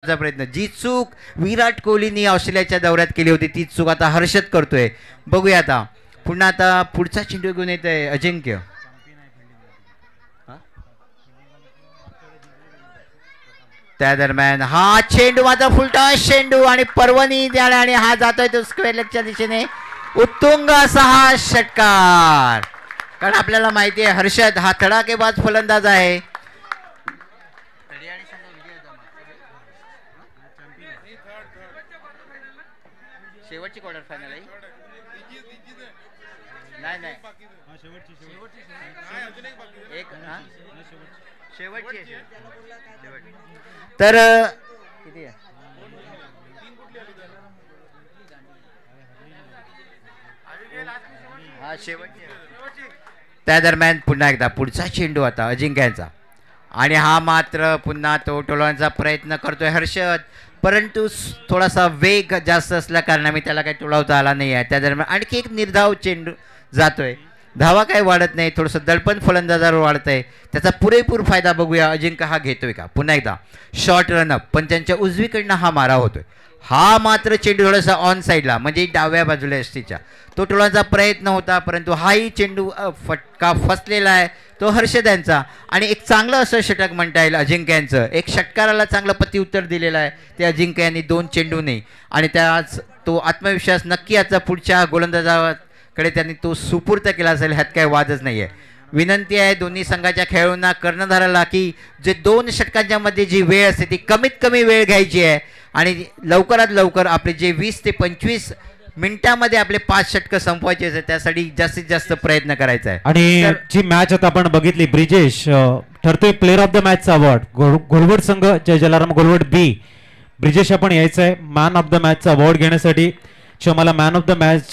प्रयत्न जी चूक विराट कोहलीनी ऑस्ट्रेलियाच्या दौऱ्यात केली होती ती चूक आता हर्षद करतोय. बघूया आता पुन्हा आता पुढचा चेंडू घेऊन येत आहे अजिंक्य. त्या दरम्यान हा चेंडू माझा फुलटॉस चेंडू आणि पर्वणी द्याला आणि हा जातोय तो स्क्वेअर लेगच्या दिशेने. उत्तुंग असा हा षटकार. कारण आपल्याला माहिती आहे हर्षद हा तडाखेबाज फलंदाज आहे. शेवटची क्वार्टर फायनल आहे. नाही नाही एक शेवटची तर किती आहे हा शेवटची. त्या दरम्यान पुन्हा एकदा पुढचा चेंडू आता अजिंक्यांचा आणि हा मात्र पुन्हा तो टोलवण्याचा प्रयत्न करतोय हर्षद. परंतु थोडासा वेग जास्त असल्या कारणाने त्याला काही टोलवता आला नाही आहे. त्या दरम्यान आणखी एक निर्धाव चेंडू जातोय. धावा काही वाढत नाही. थोडंसं दडपण फलंदाजावर वाढत आहे. त्याचा पुरेपूर फायदा बघूया अजिंक्य हा घेतोय का. पुन्हा एकदा शॉर्ट रनअप पण त्यांच्या उजवीकडनं हा मारा होतोय. हा मात्र चेंडू थोडासा ऑन साईडला म्हणजे डाव्या बाजूला एसटीच्या तो टोलण्याचा प्रयत्न होता. परंतु हाही चेंडू फटका फसलेला आहे तो हर्षद यांचा. आणि एक चांगलं असं षटक म्हणता येईल अजिंक्य यांचं. एक षटकाराला चांगलं प्रत्युत्तर दिलेलं आहे ते अजिंक्य यांनी 2 चेंडूने. आणि त्याच तो आत्मविश्वास नक्की याचा पुढच्या गोलंदाजाकडे त्यांनी तो सुपूर्त केला असेल ह्यात काही वादच नाही आहे. विनंती आहे दोन्ही संघाच्या खेळाडूंना कर्णधाराला की जे 2 षटकांच्या मध्ये जी वेळ असते ती कमीत कमी वेळ घ्यायची आहे आणि लवकरात लवकर आपले जे 20 ते 25 मिनिटांमध्ये आपले 5 षटकं संपवायचे असते त्यासाठी जास्तीत जास्त प्रयत्न करायचा आहे. आणि जी मॅच आता आपण बघितली ब्रिजेश ठरतोय प्लेअर ऑफ द मॅचचा अवॉर्ड. गोलवड संघ जय जलाराम गोलवड बी ब्रिजेश आपण यायचं आहे मॅन ऑफ द मॅचचा अवॉर्ड घेण्यासाठी. मला man of the match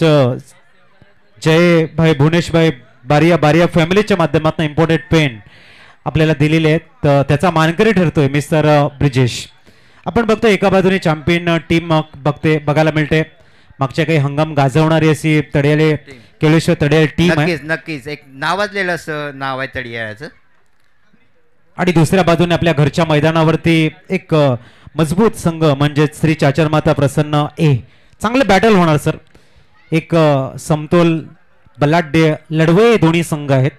Jai भाई भुवनेश भाई बारिया फॅमिलीच्या माध्यमातून इम्पोर्टेड पेन आपल्याला दिलेले आहेत. त्याचा मानकरी ठरतोय मिस्टर ब्रिजेश. आपण बघतो एका बाजूने चॅम्पियन टीम बघायला मिळते. मागच्या काही हंगाम गाजवणारी अशी तडियाले केळेश्वर तडियाल टीम आहे. नक्कीच एक नावाजलेलं असं नाव आहे तडियाळ्याचं. आणि दुसऱ्या बाजूने आपल्या घरच्या मैदानावरती एक मजबूत संघ म्हणजे श्री चाचरमाता प्रसन्न ए. चांगलं बॅटल होणार सर. एक समतोल बलाढ्य लढवे दोन्ही संघ आहेत.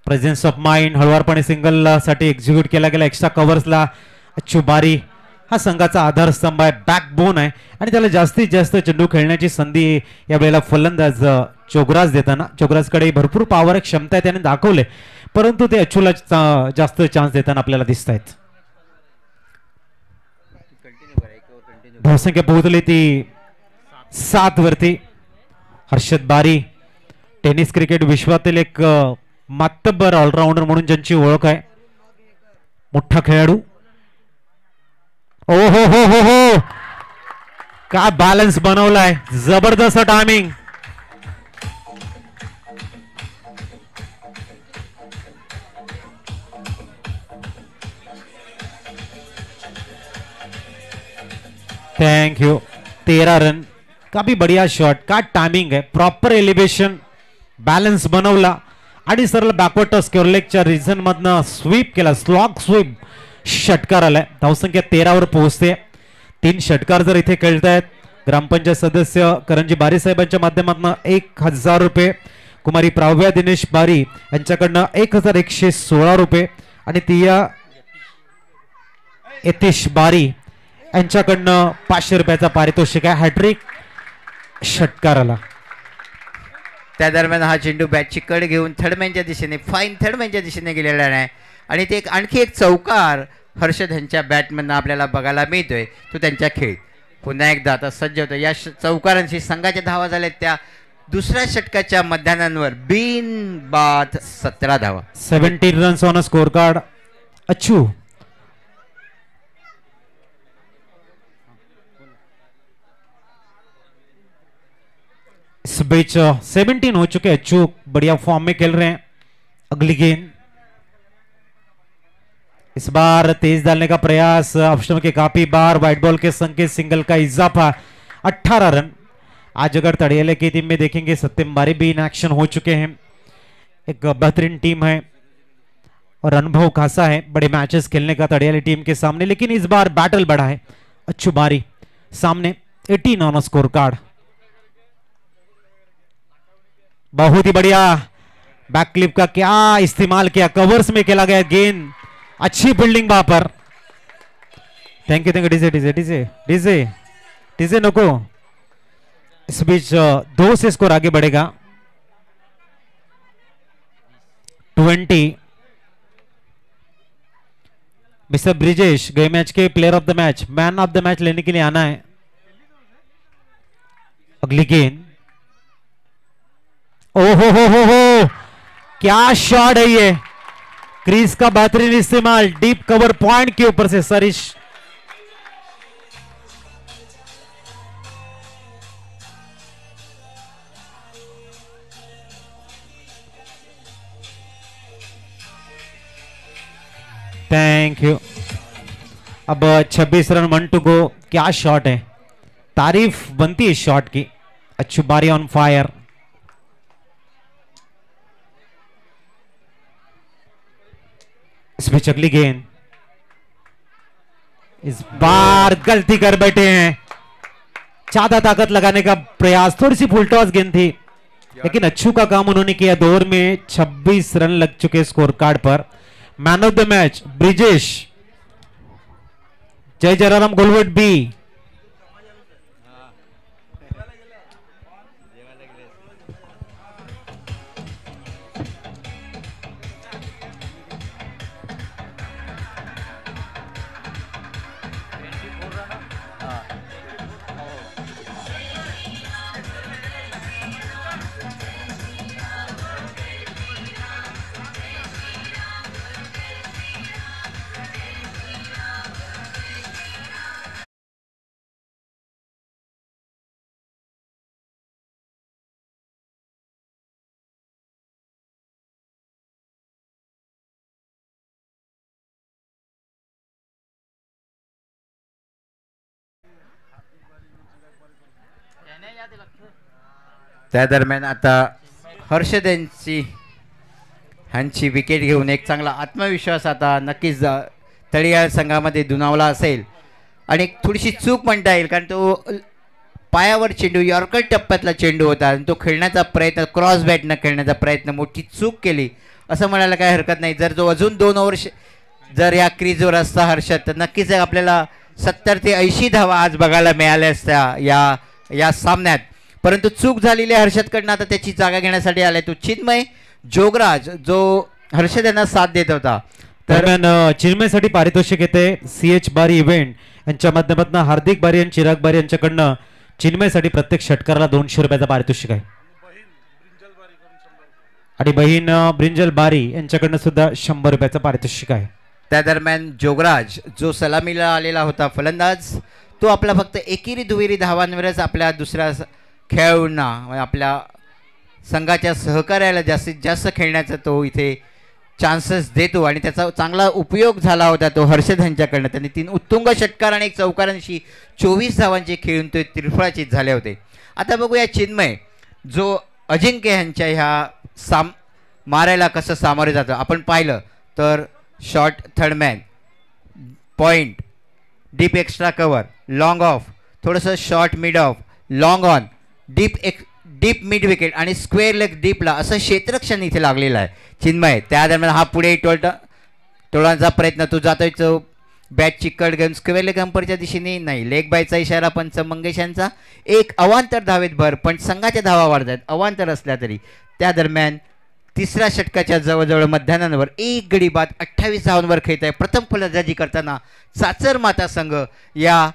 प्रेझेन्स ऑफ माइंड हळवारपणे सिंगल साठी एक्झिक्यूट केला गेला. एक्स्ट्रा कव्हर्सला चुबारी हा संघाचा आधारस्तंभ आहे बॅकबोन आहे. आणि त्याला जास्तीत जास्त चेंडू खेळण्याची संधी यावेळेला फलंदाज चोगराज देताना चोगराजकडे भरपूर पॉवर क्षमता आहे त्याने दाखवले. परंतु ते अच्चूला जास्त चान्स देताना आपल्याला दिसत आहेत. धावसंख्या पोहोचली ती 7 वरती. हर्षद बारी टेनिस क्रिकेट विश्वातील एक मातब्बर ऑलराऊंडर म्हणून ज्यांची ओळख आहे. मोठा खेळाडू. ओ हो हो हो हो काय बॅलन्स बनवलाय. जबरदस्त टायमिंग. Thank you. 13 रन. काफी बढ़िया शॉट. का टायमिंग आहे. प्रॉपर एलिव्हेशन बॅलन्स बनवला आणि सरळ बॅकवर्ड टच केअरलेगच्या रिझन मधनं स्वीप केला. स्लॉग स्वीप षटकार आलाय. धावसंख्या 13 वर पोहोचते. 3 षटकार जर इथे खेळतायत ग्रामपंचायत सदस्य करंजी बारी साहेबांच्या माध्यमातून 1000 रुपये. कुमारी प्राव्या दिनेश बारी यांच्याकडनं 1116 रुपये आणि तिया यतीश बारी यांच्याकडनं 500 रुपयाचा पारितोषिक आहे. हॅट्रिक षटकाराला. त्या दरम्यान हा चेंडू बॅटची कड घेऊन थर्डमॅनच्या दिशेने फाईन थर्डमॅनच्या दिशेने गेलेला आहे. आणि ते आणखी एक चौकार हर्षद यांच्या बॅटमधनं आपल्याला बघायला मिळतोय तो त्यांच्या खेळ. पुन्हा एकदा आता सज्ज होतो. या चौकारांशी संघाच्या धावा झाल्या त्या दुसऱ्या षटकाच्या मध्यानांवर बिन बाद 17 धावा. 17 runs on a score card. अच्छू इस बीच 17 हो चुके. अच्छू बढ़िया फॉर्म में खेल रहे हैं. अगली गेंद इस बार तेज डालने का प्रयास. ऑप्शन के काफी बार व्हाइट बॉल के संकेत सिंगल का इजाफा. 18 रन. आज अगर तड़ियाले की टीम में देखेंगे सत्यम बारी भी इन एक्शन हो चुके हैं. एक बेहतरीन टीम है और अनुभव खासा है बड़े मैचेस खेलने का तड़ियाली टीम के सामने, लेकिन इस बार बैटल बढ़ा है। अच्छू बारी सामने 18 ऑन स्कोर कार्ड। बहुत ही बढ़िया बैक क्लिप का क्या इस्तेमाल किया, कवर्स में खेला गया गेंद, अच्छी फील्डिंग वहां पर। Thank you DJ DJ DJ DJ DJ नको। इस बीच 2 से स्कोर आगे बढ़ेगा 20। मिस्टर ब्रिजेश गए match K player of the match, man of the match लेने के लिए आना है। अगली गेंद, ओहो हो, क्या शॉट है ये, क्रीज का बेहतरीन इस्तेमाल, डीप कवर पॉइंट के ऊपर से सरिश। Thank you. अब 26 रन 1 टू गो। क्या शॉट है, तारीफ बनती है शॉट की। अच्छी बारी ऑन फायर। इसमें अगली गेंद, इस बार गलती कर बैठे हैं, ज्यादा ताकत लगाने का प्रयास, थोड़ी सी फुलटॉस गेंद थी, लेकिन अच्छू का काम उन्होंने किया। 2 ओवर में 26 रन लग चुके स्कोर कार्ड पर। Man of the match Brijesh, Jai Jalaram Golwat B. त्या दरम्यान आता हर्षद ह्यांची विकेट घेऊन एक चांगला आत्मविश्वास आता नक्कीच तळीयाळ संघामध्ये दुणावला असेल, आणि एक थोडीशी चूक म्हणता येईल, कारण तो पायावर चेंडू, यॉर्कर टप्प्यातला चेंडू होता आणि तो खेळण्याचा प्रयत्न, क्रॉस बॅटनं खेळण्याचा प्रयत्न, मोठी चूक केली असं म्हणायला काही हरकत नाही। जर जो अजून 2 ओव्हर जर या क्रीजवर असता हर्षद, तर नक्कीच आपल्याला 70 ते 80 धावा आज बघायला मिळाल्या असत्या या सामन्यात, परंतु चूक झालेली आहे हर्षदकडनं। आता त्याची जागा घेण्यासाठी आलाय तो चिन्मय जोगराज, जो हर्षद यांना साथ देत होता। दरम्यान चिन्मयसाठी पारितोषिक येते CH बारी इव्हेंट यांच्या माध्यमातून हार्दिक बारी आणि चिराग बारी यांच्याकडनं चिन्मयसाठी प्रत्येक षटकाराला 200 रुपयाचा पारितोषिक आहे, आणि बहीण ब्रिंजल बारी यांच्याकडनं सुद्धा 100 रुपयाचा पारितोषिक आहे। त्या दरम्यान जोगराज जो सलामीला आलेला होता फलंदाज, तो आपला फक्त एकेरी दुहेरी धावांवरच आपल्या दुसऱ्या खेळाडूंना, आपल्या संघाच्या सहकार्याला जास्तीत जास्त खेळण्याचा तो इथे चान्सेस देतो, आणि त्याचा चांगला उपयोग झाला होता तो हर्षद यांच्याकडनं। त्यांनी 3 उत्तुंग षटकार आणि 1 चौकारांशी 24 धावांचे खेळून ते त्रिफळाचीत झाले होते। आता बघूया चिन्मय जो अजिंक्य यांच्या ह्या मारायला कसं सामोरे जातं। आपण पाहिलं तर short third man, point, deep extra cover, long off, थोडंसं short mid off, long on, deep mid wicket आणि स्क्वेअर लेग डीपला असं क्षेत्ररक्षण इथे लागलेलं आहे चिन्मय। त्या दरम्यान हा पुढे टोळांचा प्रयत्न, तो जातोय तो बॅटची कट घेऊन स्क्वेअर लेग अंपरच्या दिशेने, नाही लेग बायचा इशारा पंच मंगेश यांचा। एक अवांतर धावेत भर, पण संघाच्या धावा वाढत आहेत अवांतर असल्या तरी। त्या दरम्यान तिसऱ्या षटकाच्या जवळजवळ मध्यान्हावर 1 गडी बाद 28 धावांवर खेळत आहे। प्रथम फलंदाजी करताना चाचर माता संघ या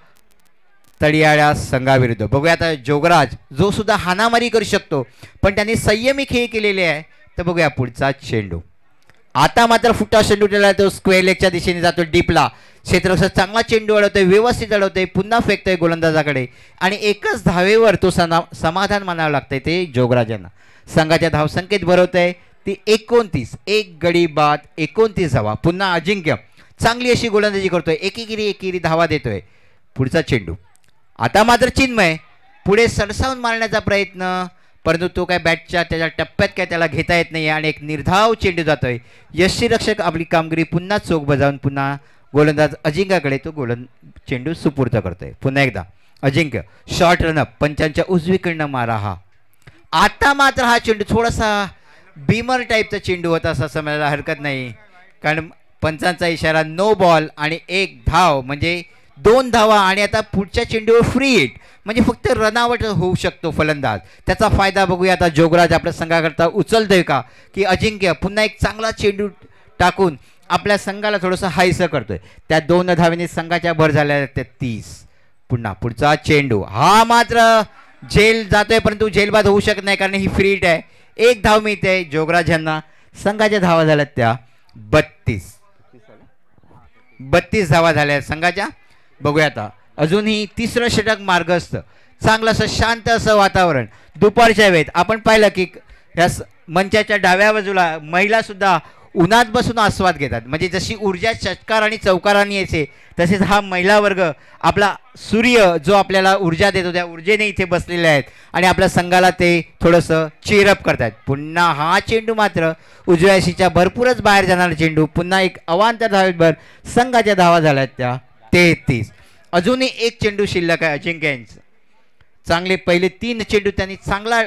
तळियाळ्या संघाविरुद्ध। बघूया आता जोगराज जो सुद्धा हाणामारी करू शकतो, पण त्यांनी संयमी खेळ केलेले आहे। तर बघूया पुढचा चेंडू, आता मात्र फुटा चेंडू ठेवला, तो स्क्वेअर लेगच्या दिशेने जातो डीपला, क्षेत्ररक्षण चांगला चेंडू अडवतोय, व्यवस्थित अडवतोय, पुन्हा फेकतोय गोलंदाजाकडे, आणि एकच धावेवर तो समाधान मानावं लागतंय ते जोगराजांना। संघाच्या धावसंख्येत भरवतंय ती 29, 1 गडी बाद 29 धावा। पुन्हा अजिंक्य चांगली अशी गोलंदाजी करतोय, एकेरी धावा देतोय। पुढचा चेंडू, आता मात्र चिन्मय पुढे सरसावून मारण्याचा प्रयत्न, परंतु तो काय बॅटच्या त्याच्या टप्प्यात काय त्याला घेता येत नाही आणि एक निर्धाव चेंडू जातोय. यष्टीरक्षक आपली कामगिरी पुन्हा चोख बजावून पुन्हा गोलंदाज अजिंक्याकडे तो चेंडू सुपूर्द करतोय. पुन्हा एकदा अजिंक्य शॉर्ट रनअप, पंचांच्या उजवीकडनं मारा हा. आता मात्र हा चेंडू थोडासा बीमर टाईपचा चेंडू होता असं समजायला हरकत नाही, कारण पंचांचा इशारा नो बॉल आणि 1 धाव म्हणजे 2 धावा आणि आता पुढच्या चेंडूवर फ्री हिट म्हणजे फक्त रनआउट होऊ शकतो फलंदाज. त्याचा फायदा बघूया आता जोगराज आपल्या संघाकरता उचलतोय का, की अजिंक्य पुन्हा एक चांगला चेंडू टाकून आपल्या संघाला थोडंसं हायसं करतोय. त्या 2 धावेने संघाच्या भर झाल्या त्या 30. पुन्हा पुढचा चेंडू हा मात्र झेल जातोय, परंतु झेलबाद होऊ शकत नाही कारण ही फ्री हिट आहे. 1 धाव मिळते जोगराज यांना. संघाच्या धावा झाल्यात त्या 32 धावा झाल्या संघाच्या. बघूया आता अजूनही तिसरं षटक मार्गस्थ. चांगलं असं शांत असं वातावरण दुपारच्या वेळेत आपण पाहिलं की या मंचाच्या डाव्या बाजूला महिलासुद्धा उन्हात बसून आस्वाद घेतात. म्हणजे जशी ऊर्जा षटकार आणि चौकारांनी यायचे तसेच हा महिला वर्ग आपला सूर्य जो आपल्याला ऊर्जा देतो त्या ऊर्जेने इथे बसलेले आहेत आणि आपल्या संघाला ते थोडंसं चीरअप करतात. पुन्हा हा चेंडू मात्र उजव्या शीच्या भरपूरच बाहेर जाणारा चेंडू. पुन्हा एक अवांतर धावेवर संघाच्या धावा झाल्यात त्या 33. अजूनही 1 चेंडू शिल्लक आहे अजिंक्य यांचं. चांगले पहिले 3 चेंडू त्यांनी चांगला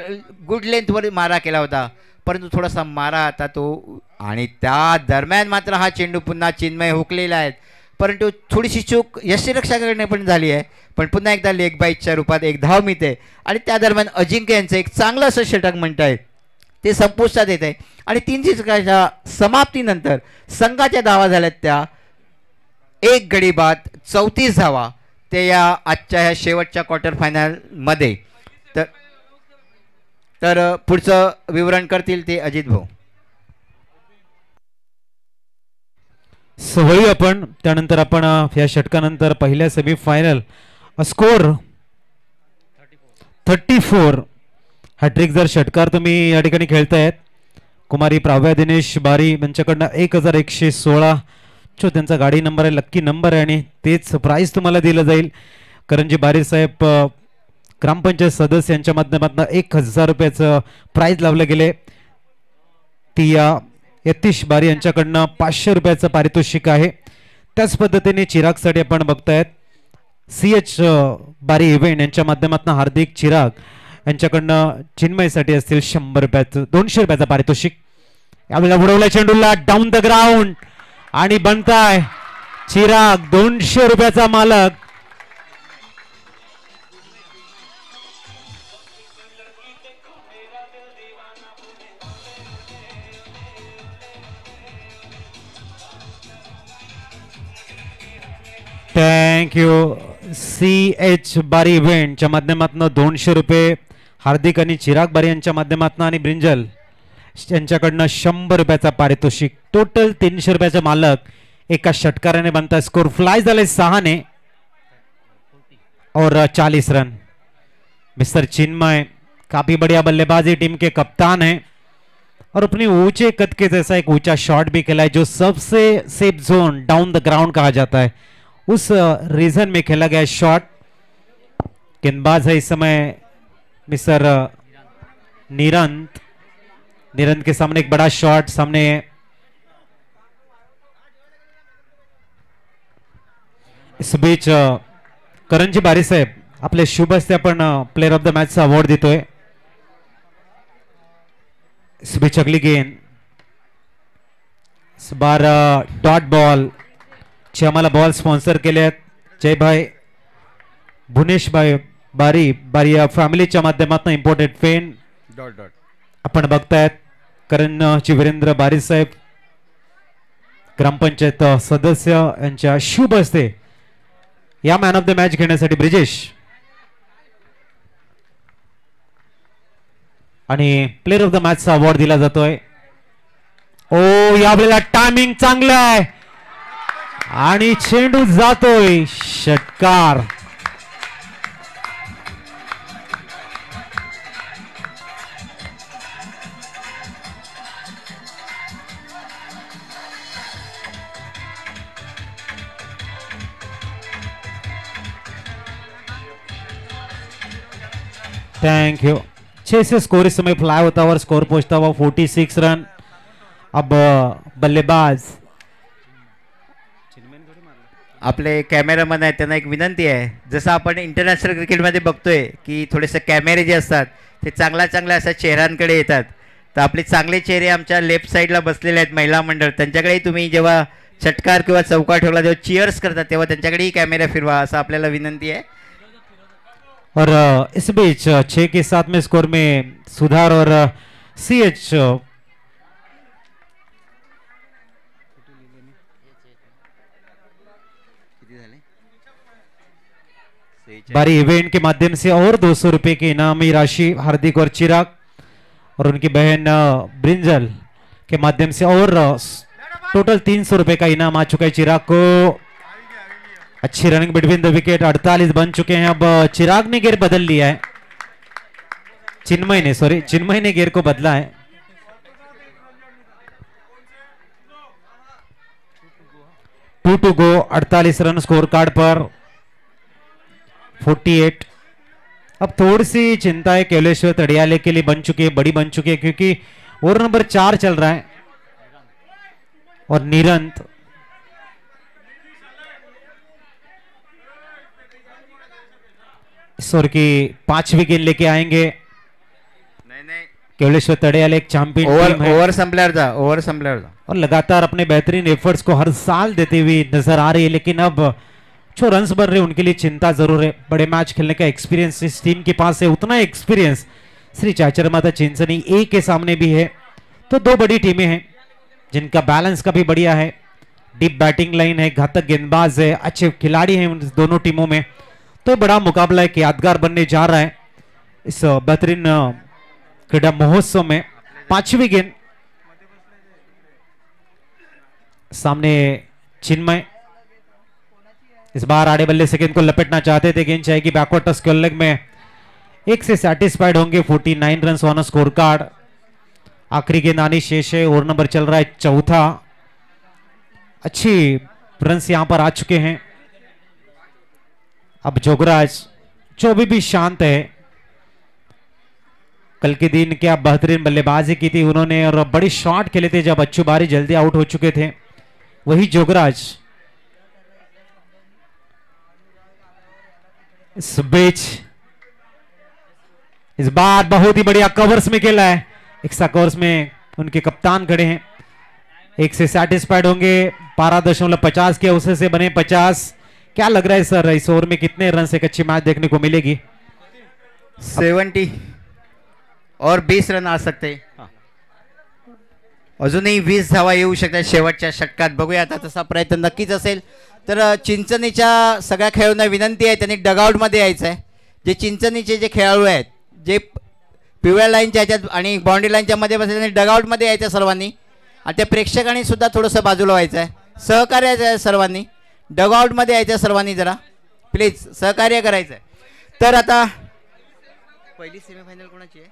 गुड लेंथवर मारा केला होता, परंतु थोडासा मारा आता तो आणि त्या दरम्यान मात्र हा चेंडू पुन्हा चिन्मय हुकलेला आहे, परंतु थोडीशी चूक यष्टीरक्षकाकडे पण झाली आहे. पण पुन्हा एकदा लेग बाईटच्या रूपात 1 धाव मिळते आणि त्या दरम्यान अजिंक्य यांचं एक चांगलं असं षटक म्हणताय ते संपुष्टात येत आहे आणि 3 षटकाच्या समाप्तीनंतर संघाच्या धावा झाल्यात त्या 1 गडी बाद 34 धावा. ते या आजच्या ह्या शेवटच्या क्वार्टर फायनलमध्ये. तर पुढचं विवरण करतील ते अजित भाऊ. सवयी आपण त्यानंतर आपण या षटकानंतर पहिल्या सेमीफायनल स्कोर 34. हॅट्रिक जर षटकार तुम्ही या ठिकाणी खेळतायत कुमारी प्राव्या दिनेश बारी यांच्याकडनं 1116 जो त्यांचा गाडी नंबर आहे, लक्की नंबर आहे आणि तेच प्राइज तुम्हाला दिलं जाईल. करंजी बारी साहेब ग्रामपंचायत सदस्य यांच्या माध्यमातून 1000 रुपयाचं प्राइज लावले गेले. ती यतीश बारी यांच्याकडनं 500 रुपयाचं पारितोषिक आहे. त्याच पद्धतीने चिरागसाठी आपण बघतायत CH बारी इव्हेंट यांच्या माध्यमातून हार्दिक चिराग यांच्याकडनं चिन्मयसाठी असतील 100 रुपयाचं 200 रुपयाचं पारितोषिक. यावेळेला उडवला चेंडूला डाऊन द ग्राउंड आणि बनताय चिराग 200 रुपयाचा मालक. थँक्यू. CH बारी इव्हेंटच्या माध्यमातून 200 रुपये हार्दिक आणि चिराग बारी यांच्या माध्यमातून आणि ब्रिंजल यांच्याकडनं 100 रुपयाचा पारितोषिक. टोटल 300 रुपयाचा मालक एका षटकाराने बनता. स्कोर फ्लाय झाले 6 ने और 40 रन. मिस्टर चिन्मय काफी बढ़िया बल्लेबाजी टीम के कप्तान हैं और अपनी ऊंचे कद के जैसा एक ऊंचा शॉट भी खेला है जो सबसे safe Joan down the ground कहा जाता है, उस रीजन में खेला गया शॉट. गेंदबाज है इस समय मिस्टर निरंत. निरंत के सामने एक बड़ा शॉट सामने. इस बीच करंजी बारी साहेब आपले शुभ हस्ते आपण player of the match award देतोय. इस बीच अगली गेंद इस बार डॉट बॉल चे आम्हाला बॉल स्पॉन्सर केले आहेत जयभाई भुनेश भाई बारी बारी या फॅमिलीच्या माध्यमातून इम्पोर्टेड फेन आपण बघतायत. करणजी वीरेंद्र बारी साहेब ग्रामपंचायत सदस्य यांच्या शुभ हस्ते या मॅन ऑफ द मॅच घेण्यासाठी ब्रिजेश आणि प्लेयर ऑफ द मॅचचा अवॉर्ड दिला जातोय. ओ यावेळेला टायमिंग चांगलं आहे आणि चेंडू जातोय षटकार. थँक्यू. 6 से स्कोर इस समय फ्लाई होता हुआ, स्कोर पहुंचता हुआ 46 रन। अब बल्लेबाज आपले कॅमेरामन आहेत त्यांना एक विनंती आहे, जसं आपण इंटरनॅशनल क्रिकेटमध्ये बघतोय की थोडेसे कॅमेरे जे असतात ते चांगल्या अशा चेहऱ्यांकडे येतात, तर आपले चांगले चेहरे आमच्या लेफ्ट साईडला बसलेले आहेत महिला मंडळ, त्यांच्याकडेही तुम्ही जेव्हा षटकार किंवा चौकार ठेवला तेव्हा चिअर्स करतात तेव्हा त्यांच्याकडेही कॅमेरा फिरवा असं आपल्याला विनंती आहे। और इस बीच 6 के 7 में स्कोर में सुधार और CH बारी इवेंट के माध्यम से और 200 रुपए की इनामी राशि हार्दिक और चिराग और उनकी बहन ब्रिंजल के माध्यम से और टोटल 300 रुपए का इनाम आ चुका है चिराग को। अच्छी रनिंग बिटवीन द विकेट, 48 बन चुके हैं। अब चिराग ने गेर बदल लिया है, चिन्मय ने गेर को बदला है। To go 48 run score card पर 48। अब थोड़ी सी चिंता है कैलेश्वर तड़ियाले के लिए बन चुकी है, बड़ी बन चुकी है, क्योंकि ओवर नंबर 4 चल रहा है और निरंत इस ओवर की 5वीं गेंद लेके आएंगे। कैलेश्वर तड़ियाले एक चैंपियन टीम है, ओवर संपल्यावर और लगातार अपने बेहतरीन एफर्ट्स को हर साल देते हुए नजर आ रही है, लेकिन अब जो रन्स बन रहे उनके लिए चिंता जरूर है। बड़े मैच खेलने का एक्सपीरियंस इस टीम के पास है, उतना एक्सपीरियंस श्री चाचर माता चिंचनी ए के सामने भी है। तो दो बड़ी टीमें हैं जिनका बैलेंस का भी बढ़िया है, डीप बैटिंग लाइन है, घातक गेंदबाज है, अच्छे खिलाड़ी हैं उन दोनों टीमों में। तो बड़ा मुकाबला एक यादगार बनने जा रहा है इस बेहतरीन क्रीडा महोत्सव में। 5वीं गेंद, सामने चिन्मय इस बार आड़े बल्ले से गेंद को लपेटना चाहते थे, गेंद जाएगी बैकवर्ड टच स्क्वायर लेग में, 1 से सैटिस्फाइड होंगे। 49 रन ऑन स्कोर कार्ड। आखिरी गेंद आनी शेष है, ओवर नंबर चल रहा है 4था। अच्छी रन्स यहां पर आ चुके हैं। अब जोगराज जो अभी भी शांत है, कल के दिन क्या बेहतरीन बल्लेबाजी की थी उन्होंने और बड़ी शॉट खेले थे जब अच्छू बारी जल्दी आउट हो चुके थे, वही जोगराज इस बीच इस बार बहुत ही बढ़िया कवर्स में खेला है। एक्स्ट्रा कवर्स में उनके कप्तान खड़े हैं, 1 से सैटिस्फाइड होंगे। 12.50 के अवसर से बने 50। क्या लग रहा है सर, इस ओवर में कितने रन से एक अच्छी मैच देखने को मिलेगी? 70 और 20 रन आ सकते, अजूनही 20 धावा येऊ शकतात शेवटच्या षटकात। बघूया आता तसा प्रयत्न नक्कीच असेल। तर चिंचणीच्या सगळ्या खेळाडूंना विनंती आहे त्यांनी डगआउटमध्ये यायचं आहे। जे चिंचणीचे जे खेळाडू आहेत जे पिवळ्या लाईनच्या ह्याच्यात आणि बाउंड्री लाईनच्या मध्ये बसले त्यांनी डगआउटमध्ये यायचं सर्वांनी, आणि त्या प्रेक्षकांनी सुद्धा थोडंसं बाजूला व्हायचं आहे, सहकार्य आहे सर्वांनी, डगआउटमध्ये यायचं सर्वांनी, जरा प्लीज सहकार्य करायचं आहे। तर आता पहिली सेमीफायनल कोणाची आहे?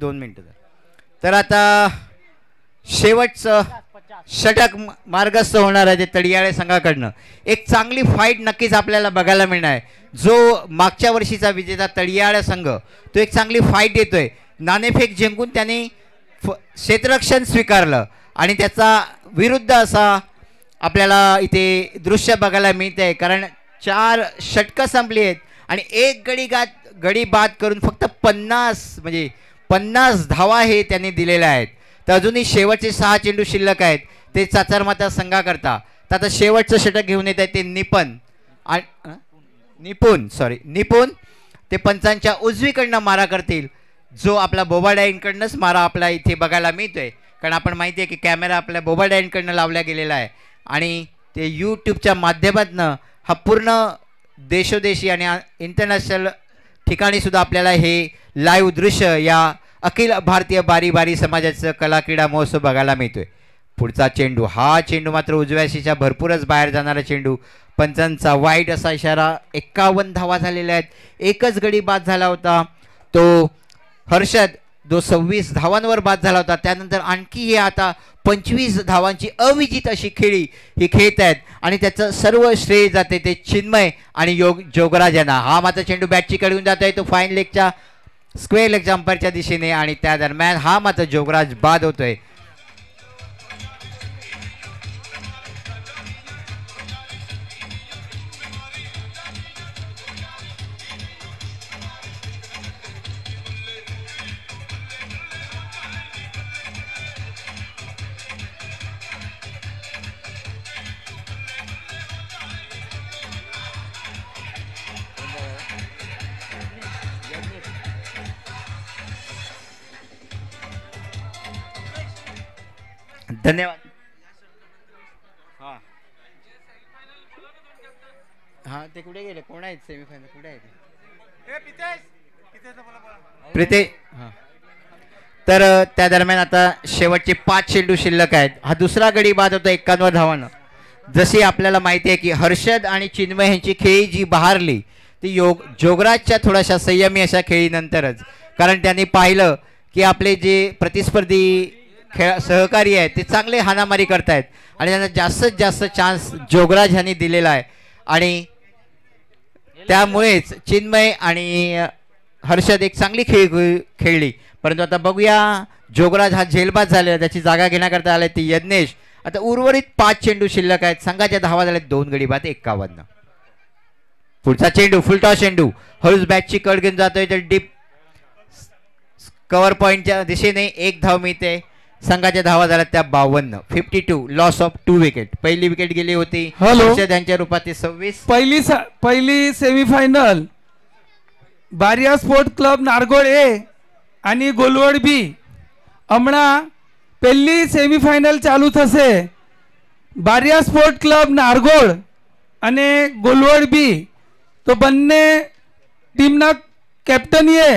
2 मिनिटं। तर आता शेवटचं षटक मार्गस्थ होणार आहे ते तडियाळे संघाकडनं। एक चांगली फाईट नक्कीच आपल्याला बघायला मिळणार आहे। जो मागच्या वर्षीचा विजेता तडियाळे संघ तो एक चांगली फाईट देतोय, नाणेफेक जिंकून त्याने क्षेत्ररक्षण स्वीकारलं आणि त्याचा विरुद्ध असा आपल्याला इथे दृश्य बघायला मिळतंय, कारण 4 षटकं संपली आहेत आणि एक गडी बाद करून फक्त 50 धावा हे त्यांनी दिलेल्या आहेत। तर अजूनही शेवटचे 6 चेंडू शिल्लक आहेत ते चाचरमाता संघाकरता। तर आता शेवटचं षटक घेऊन येत आहे ते निपुण ते पंचांच्या उजवीकडनं मारा करतील, जो आपला बोबाडाईंकडनंच मारा आपला इथे बघायला मिळतोय, कारण आपण माहिती आहे की कॅमेरा आपल्या बोबाडाईंकडनं लावला गेलेला आहे आणि ते यूट्यूबच्या माध्यमातून हा पूर्ण देशोदेशी आणि इंटरनॅशनल ठिकाणी सुद्धा आपल्याला हे लाईव्ह दृश्य या अखिल भारतीय बारी बारी समाजाचं कला क्रीडा महोत्सव बघायला मिळतोय। पुढचा चेंडू, हा चेंडू मात्र उजव्या शीच्या भरपूरच बाहेर जाणारा चेंडू, पंचांचा वाईट असा इशारा। 51 धावा झालेल्या आहेत, एकच गडी बाद झाला होता तो हर्षद जो 26 धावांवर बाद झाला होता, त्यानंतर आणखी हे आता 25 धावांची अविजित अशी खेळी ही खेळत आहेत आणि त्याचं सर्व श्रेय जाते ते चिन्मय आणि जोगराज यांना. हा मात्र चेंडू बॅटची कडून जात आहे तो फाईन लेगच्या स्क्वेअर लेगच्या अंपायरच्या दिशेने आणि त्या दरम्यान हा मात्र जोगराज बाद होतोय. धन्यवाद. हा ते कुठे गेले, कोण आहेत सेमीफायनल कुठे आहेत प्रितेश. हा तर त्या दरम्यान आता शेवटचे 5 चेंडू शिल्लक आहेत. हा दुसरा गडी बाद होता 51 धावांना. जशी आपल्याला माहिती आहे की हर्षद आणि चिन्मय यांची खेळी जी बहारली ती जोगराजच्या थोड्याशा संयमी अशा खेळीनंतरच, कारण त्यांनी पाहिलं की आपले जे प्रतिस्पर्धी सहकारी आहेत ते चांगले हाणामारी करतायत आणि त्यांना जास्तीत जास्त चान्स जोगराज यांनी दिलेला आहे आणि त्यामुळेच चिन्मय आणि हर्षद एक चांगली खेळली. परंतु आता बघूया जोगराज हा झेलबाद झालेला, त्याची जागा घेण्याकरता आलाय ती यज्ञेश. आता उर्वरित 5 चेंडू शिल्लक आहेत. संघाच्या धावा झाल्या 2 गडी बाद 51. पुढचा चेंडू फुलटॉस चेंडू हळूच बॅटची कड घेऊन जातोय तर डीप कव्हर पॉइंटच्या दिशेने 1 धाव मिळते. संघाच्या धावा झाल्या त्या 52. 52 लॉस ऑफ 2 विकेट. पहिली विकेट गेली होती त्यांच्या रूपात 26. पहिली सेमीफायनल बारिया स्पोर्ट क्लब नारगोळ ए आणि गोलवड बी હમણાં પહેલી સેમીફાઇનલ ચાલુ થશે. બારિયા સ્પોર્ટ ક્લબ નારગોળ અને ગોલવડ બી તો બંને ટીમના કેપ્ટનીએ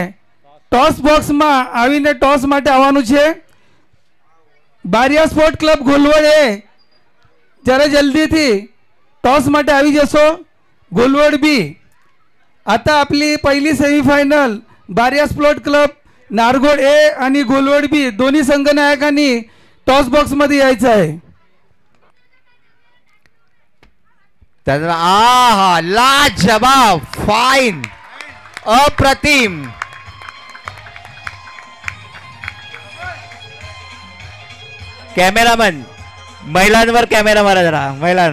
ટોસ બોક્સમાં આવીને ટોસ માટે આવવાનું છે. બારિયા સ્પોર્ટ ક્લબ ગોલવડ એ જરા જલ્દીથી ટોસ માટે આવી જશો. ગોલવડ બી आता आपली पहिली सेमीफायनल बारिया स्पोर्ट क्लब नारगोळ ए आणि गोलवड बी दोन्ही संघनायकांनी टॉस बॉक्स मध्ये यायचं आहे. आहा लाजवाब फाईन अप्रतिम. कॅमेरामन महिलांवर कॅमेरा मारा जरा. महिलां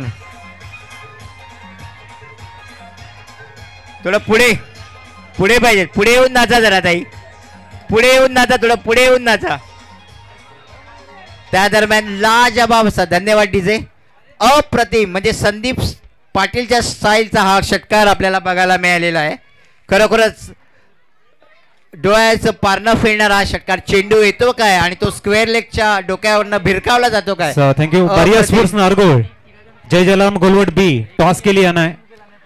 थोडं पुढे पुढे पाहिजे. पुढे येऊन नाचा जरा ताई. पुढे येऊन नाचा. थोडं पुढे येऊन नाचा. त्या दरम्यान लाजवाब असा धन्यवाद डीजे. अप्रतिम म्हणजे संदीप पाटीलच्या स्टाईलचा हा षटकार आपल्याला बघायला मिळालेला आहे. खरोखरच डोळ्याचं पारणं फिरणारा हा षटकार. चेंडू येतो काय आणि तो स्क्वेअर लेगच्या डोक्यावरनं भिरकावला जातो काय. थँक्यू. बारिया स्पोर्ट्स नारगोळ जय जलाराम गोलवड बी टॉस केली आहे.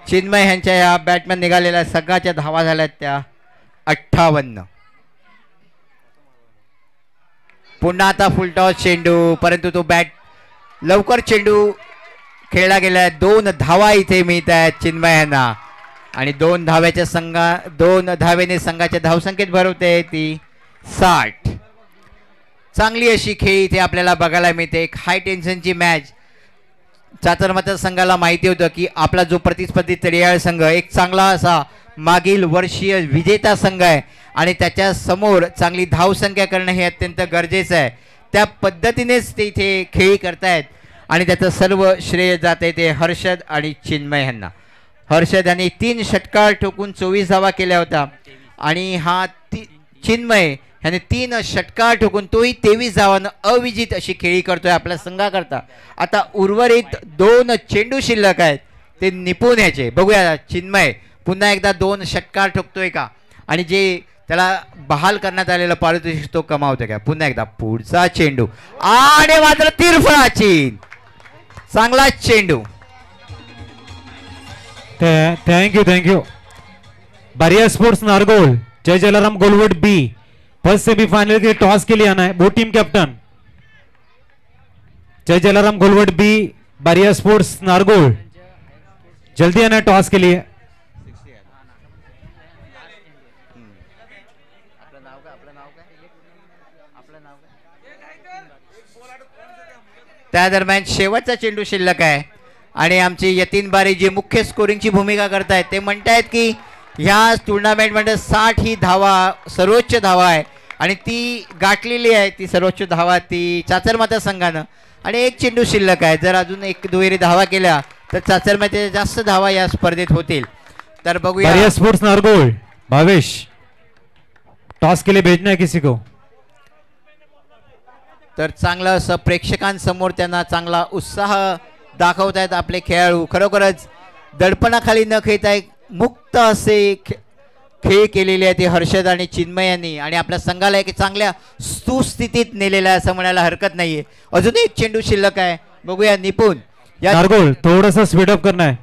चिन्मय यांच्या या बॅटमॅन निघालेल्या संघाच्या धावा झाल्या त्या 58. पुन्हा आता फुलटॉस चेंडू परंतु तो बॅट लवकर चेंडू खेळला गेला. 2 धावा इथे मिळत आहेत चिन्मय यांना आणि 2 धावेने संघाच्या धावसंख्येत भरवते ती 60. चांगली अशी खेळ इथे आपल्याला बघायला मिळते. एक हाय टेन्शनची मॅच. चातुर्मात्या संघाला माहिती होतं की आपला जो प्रतिस्पर्धी तळेयाळ संघ एक चांगला असा मागील वर्षीय विजेता संघ आहे आणि त्याच्या समोर चांगली धावसंख्या करणं हे अत्यंत गरजेचं आहे. त्या पद्धतीनेच ते इथे खेळी करतायत आणि त्याचं सर्व श्रेय जाते ते हर्षद आणि चिन्मय यांना. हर्षद यांनी 3 षटकार ठोकून 24 धावा केल्या होत्या आणि हा चिन्मय ह्याने 3 षटकार ठोकून तोही 23 धावांना अविजित अशी खेळी करतोय आपल्या संघाकरता. आता उर्वरित 2 चेंडू शिल्लक आहेत ते निपुण याचे. बघूया चिन्मय पुन्हा एकदा 2 षटकार ठोकतोय का आणि जे त्याला बहाल करण्यात आलेलं पारितोषिक तो कमावतोय का. पुन्हा एकदा पुढचा चेंडू आणि मात्र तिरफळाची चांगला चेंडू. थँक्यू. बारिया स्पोर्ट्स नारगोळ जय जलाराम गोलवड बी फर्स्ट सेमीफाइनल के टॉस के लिए आना है. वो टीम कैप्टन जय जलाराम गोलवड बी बारिया स्पोर्ट्स नारगोल जल्दी आना है टॉस के लिए. त्या दरम्यान शेवटचा चेंडू शिल्लक आहे आणि आमची यतीन बारी जी मुख्य स्कोरिंगची भूमिका करतायत ते म्हणतायत की ह्या टुर्नामेंटमध्ये 60 ही धावा सर्वोच्च धावा आहे आणि ती गाठलेली आहे, ती सर्वोच्च धावा ती चाचरमाता संघानं. आणि एक चेंडू शिल्लक आहे, जर अजून एक दुहेरी धावा केल्या तर चाचरमाते जास्त धावा या स्पर्धेत होतील. तर बघूया. स्पोर्ट्स नारगोल भावेश टॉस के लिए भेजना है किसी को. तर चांगलं असं प्रेक्षकांसमोर त्यांना चांगला उत्साह दाखवतायत आपले खेळाडू. खरोखरच दडपणाखाली न खेळता एक मुक्त असे खेळ केलेले आहे ते हर्षद आणि चिन्मय यांनी आणि आपल्या संघाला एक चांगल्या सुस्थितीत नेलेला आहे असं म्हणायला हरकत नाहीये. अजून एक चेंडू शिल्लक आहे, बघूया निपुण या नारगोल थोडासा स्पीड अप करना है.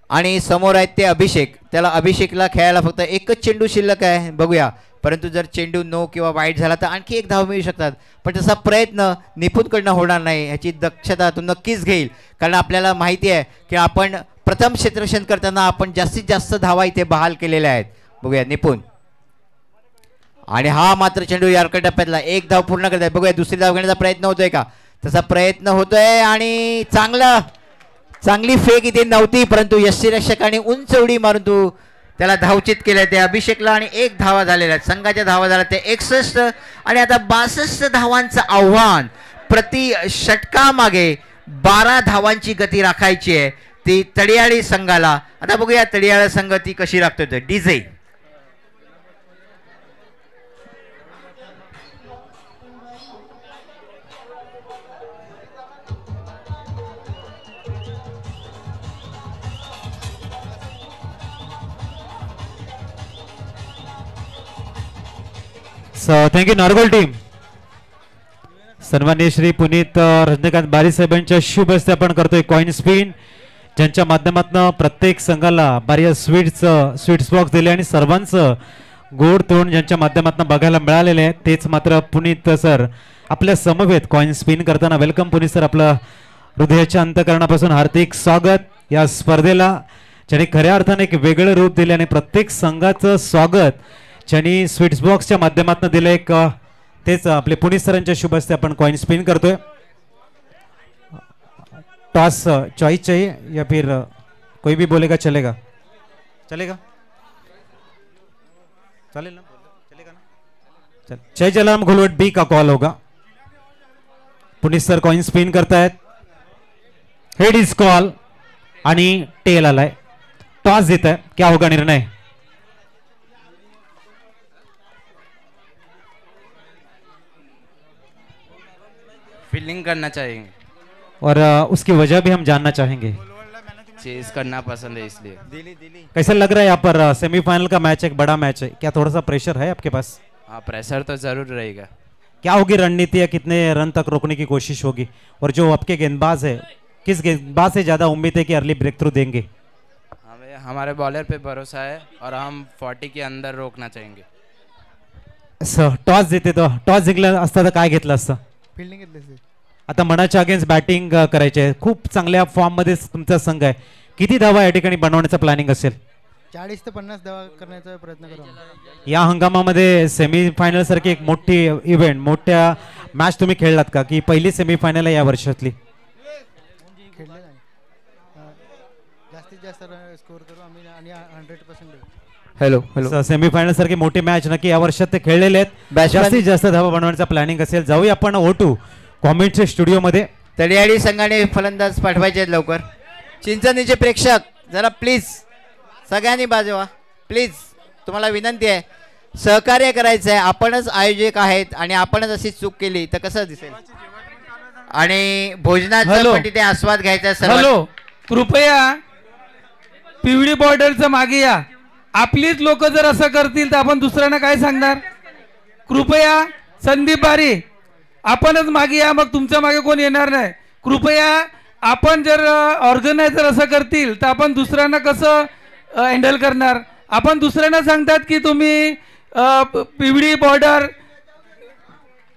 आणि समोर आहेत ते अभिषेक, त्याला अभिषेकला खेळायला फक्त एकच चेंडू शिल्लक आहे, बघूया. परंतु जर चेंडू नो किंवा वाईट झाला तर आणखी एक धाव मिळू शकतात, पण तसा प्रयत्न निपुणकडनं होणार नाही ह्याची दक्षता तो नक्कीच घेईल. कारण आपल्याला माहिती आहे की आपण प्रथम क्षेत्ररक्षण करताना आपण जास्तीत जास्त धावा इथे बहाल केलेल्या आहेत. बघूया निपुण आणि हा मात्र चेंडू यार्कर टप्प्यातला एक धाव पूर्ण करत आहे. बघूया दुसरी धाव घेण्याचा प्रयत्न होतोय का, तसा प्रयत्न होतोय आणि चांगली फेक इथे नव्हती परंतु यष्टीरक्षकाने उंच उडी मारून तू त्याला धावचित केलं ते अभिषेकला आणि एक धावा झालेल्या आहेत. संघाच्या धावा झाल्या ते 61 आणि आता 62 धावांचं आव्हान. प्रति षटकामागे 12 धावांची गती राखायची आहे ती तडियाळी संघाला. आता बघूया तडियाळा संघ ती कशी राखतोय. DJ thank you Nargol team. सन्माननीय श्री पुनीत रजनीकांत बारी साहेबांच्या शुभ हस्ते आपण करतोय कॉइन स्पिन, ज्यांच्या माध्यमातून प्रत्येक संघाला बारी स्वीट्स बॉक्स दिले आणि सर्वांचं गोड तोंड ज्यांच्या माध्यमातून बघायला मिळालेले आहे तेच मात्र पुनीत सर आपल्या समवेत कॉइन स्पिन करताना. वेलकम पुनीत सर, आपलं हृदयाच्या अंतकरणापासून हार्दिक स्वागत या स्पर्धेला, ज्यांनी खऱ्या अर्थाने एक वेगळं रूप दिले आणि प्रत्येक संघाचं स्वागत ज्यांनी स्वीट्स बॉक्सच्या माध्यमातून दिलं एक तेच आपले पुनीत सरांच्या शुभ हस्ते आपण कॉइन स्पिन करतोय. टॉस चॉइस चाहिए या फिर कोई भी बोलेगा चलेगा? चलेगा, चलेल ना, चलेगा ना. चल जय जलाराम घोलवट बी का कॉल होगा. पुनीत सर कॉइन स्पिन करतायत. हेड इज कॉल आणि टेल आलाय. टॉस देत आहे, क्या होगा निर्णय? फील्डिंग करना चाहेंगे और उसकी वजह भी हम जानना चाहेंगे. चेज करना पसंद है इसलिए. कैसा लग रहा है यहाँ पर सेमीफाइनल का मैच, एक बड़ा मैच है, क्या थोड़ा सा प्रेशर है आपके पास? हाँ, प्रेशर तो जरूर रहेगा. क्या होगी रणनीति, या कितने रन तक रोकने की कोशिश होगी? और जो आपके गेंदबाज है, किस गेंदबाज से ज्यादा उम्मीद है कि अर्ली ब्रेक थ्रू देंगे? हमें हमारे बॉलर पे भरोसा है और हम 40 के अंदर रोकना चाहेंगे. टॉस देते तो टॉस जिंकलं असतं तर काय घेतलं असतं? फिल्डिंग घेतली. आता मनाच्या अगेन्स्ट बॅटिंग करायचे, खूप चांगल्या फॉर्म मध्ये तुमचा संघ आहे. किती धावा या ठिकाणी बनवण्याचा प्लॅनिंग असेल? 40 ते 50 धावा करण्याचा प्रयत्न करू. या हंगामामध्ये सेमीफायनल सारखी एक मोठी इव्हेंट, मोठ्या मॅच तुम्ही खेळलात का, की पहिली सेमीफायनल आहे या वर्षातली? खेळले नाही. जास्तीत जास्त स्कोर करू आम्ही आणि 100% देऊ. हॅलो सेमीफायनल सारखी मोठी मॅच नक्की या वर्षात ते खेळलेले आहेत. जास्तीत जास्त धावा बनवण्याचा प्लॅनिंग असेल. जाऊया आपण O2 कॉमेंटच्या स्टुडिओ मध्ये. तडियाळी संघाने फलंदाज पाठवायचे आहेत लवकर. चिंचणीचे प्रेक्षक जरा प्लीज सगळ्यांनी बाजवा प्लीज, तुम्हाला विनंती आहे, सहकार्य करायचं आहे. आपणच आयोजक आहेत आणि आपणच अशी चूक केली तर कसं दिसेल. आणि भोजनाचा पण तिथे आस्वाद घ्यायचा आहे. हॅलो, कृपया पिवळी बॉर्डरचं मागे या. आपलीच लोक जर असं करतील तर आपण दुसऱ्यांना काय सांगणार. कृपया संदीप बारी आपणच मागे या, मग तुमच्या मागे कोण येणार नाही. कृपया आपण जर ऑर्गनायझर असं करतील तर आपण दुसऱ्यांना कसं हँडल करणार. आपण दुसऱ्यांना सांगतात की तुम्ही पिवळी बॉर्डर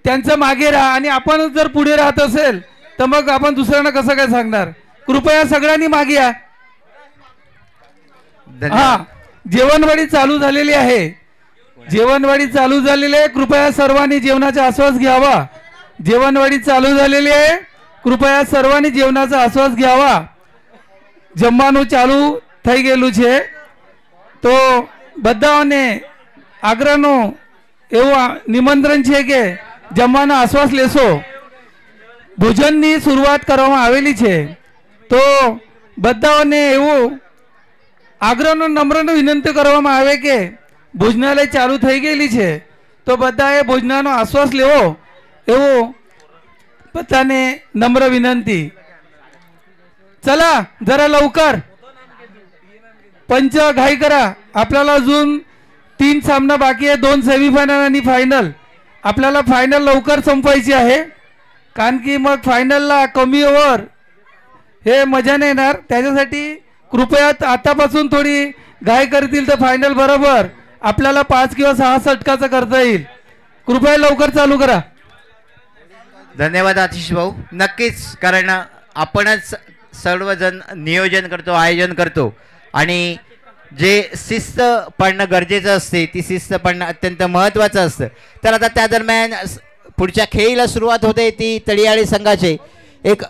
त्यांचं मागे राहा आणि आपण जर पुढे राहत असेल तर मग आपण दुसऱ्यांना कसं काय सांगणार. कृपया सगळ्यांनी मागे या. हा, जेवणवाडी चालू झालेली आहे. जेवणवाडी चालू झालेली आहे. कृपया सर्वांनी जेवणाचा आस्वाद घ्यावा. जेवणवाडी चालू झालेली आहे. કૃપયા સર્વાની જીવનાचा આશ્વાસ ઘ्यावा. જમવાનું ચાલુ થઈ ગયેલું છે તો બધાને આગ્રહનું એવું નિમંત્રણ છે કે જમવાનો આશ્વાસ લેશો. ભોજનની શરૂઆત કરવામાં આવેલી છે તો બધાને એવું આગ્રહનો નમ્રનો વિનંતી કરવામાં આવે કે ભોજનાલય ચાલુ થઈ ગયેલી છે તો બધાએ ભોજનાનો આશ્વાસ લેવો એવું બધાને નમ્ર વિનंती. चला जरा लवकर पंच घाई करा. आपल्याला अजून 3 सामना बाकी आहे, 2 सेमीफायनल आणि फायनल. आपल्याला फायनल लवकर संपवायची आहे कारण की मग फायनलला कमी ओव्हर हे मजा नाही येणार. त्याच्यासाठी कृपया आतापासून थोडी घाई करतील तर फायनल बरोबर आपल्याला 5 किंवा 6 षटकाचं करता येईल. कृपया लवकर चालू करा. धन्यवाद आतिश भाऊ. नक्कीच, कारण आपणच सर्वजण नियोजन करतो, आयोजन करतो आणि जे शिस्त पाळणं गरजेचं असते ती शिस्त पाळणं अत्यंत महत्त्वाचं असतं. तर आता त्या दरम्यान पुढच्या खेळीला सुरुवात होते ती तळीयाळी संघाचे एक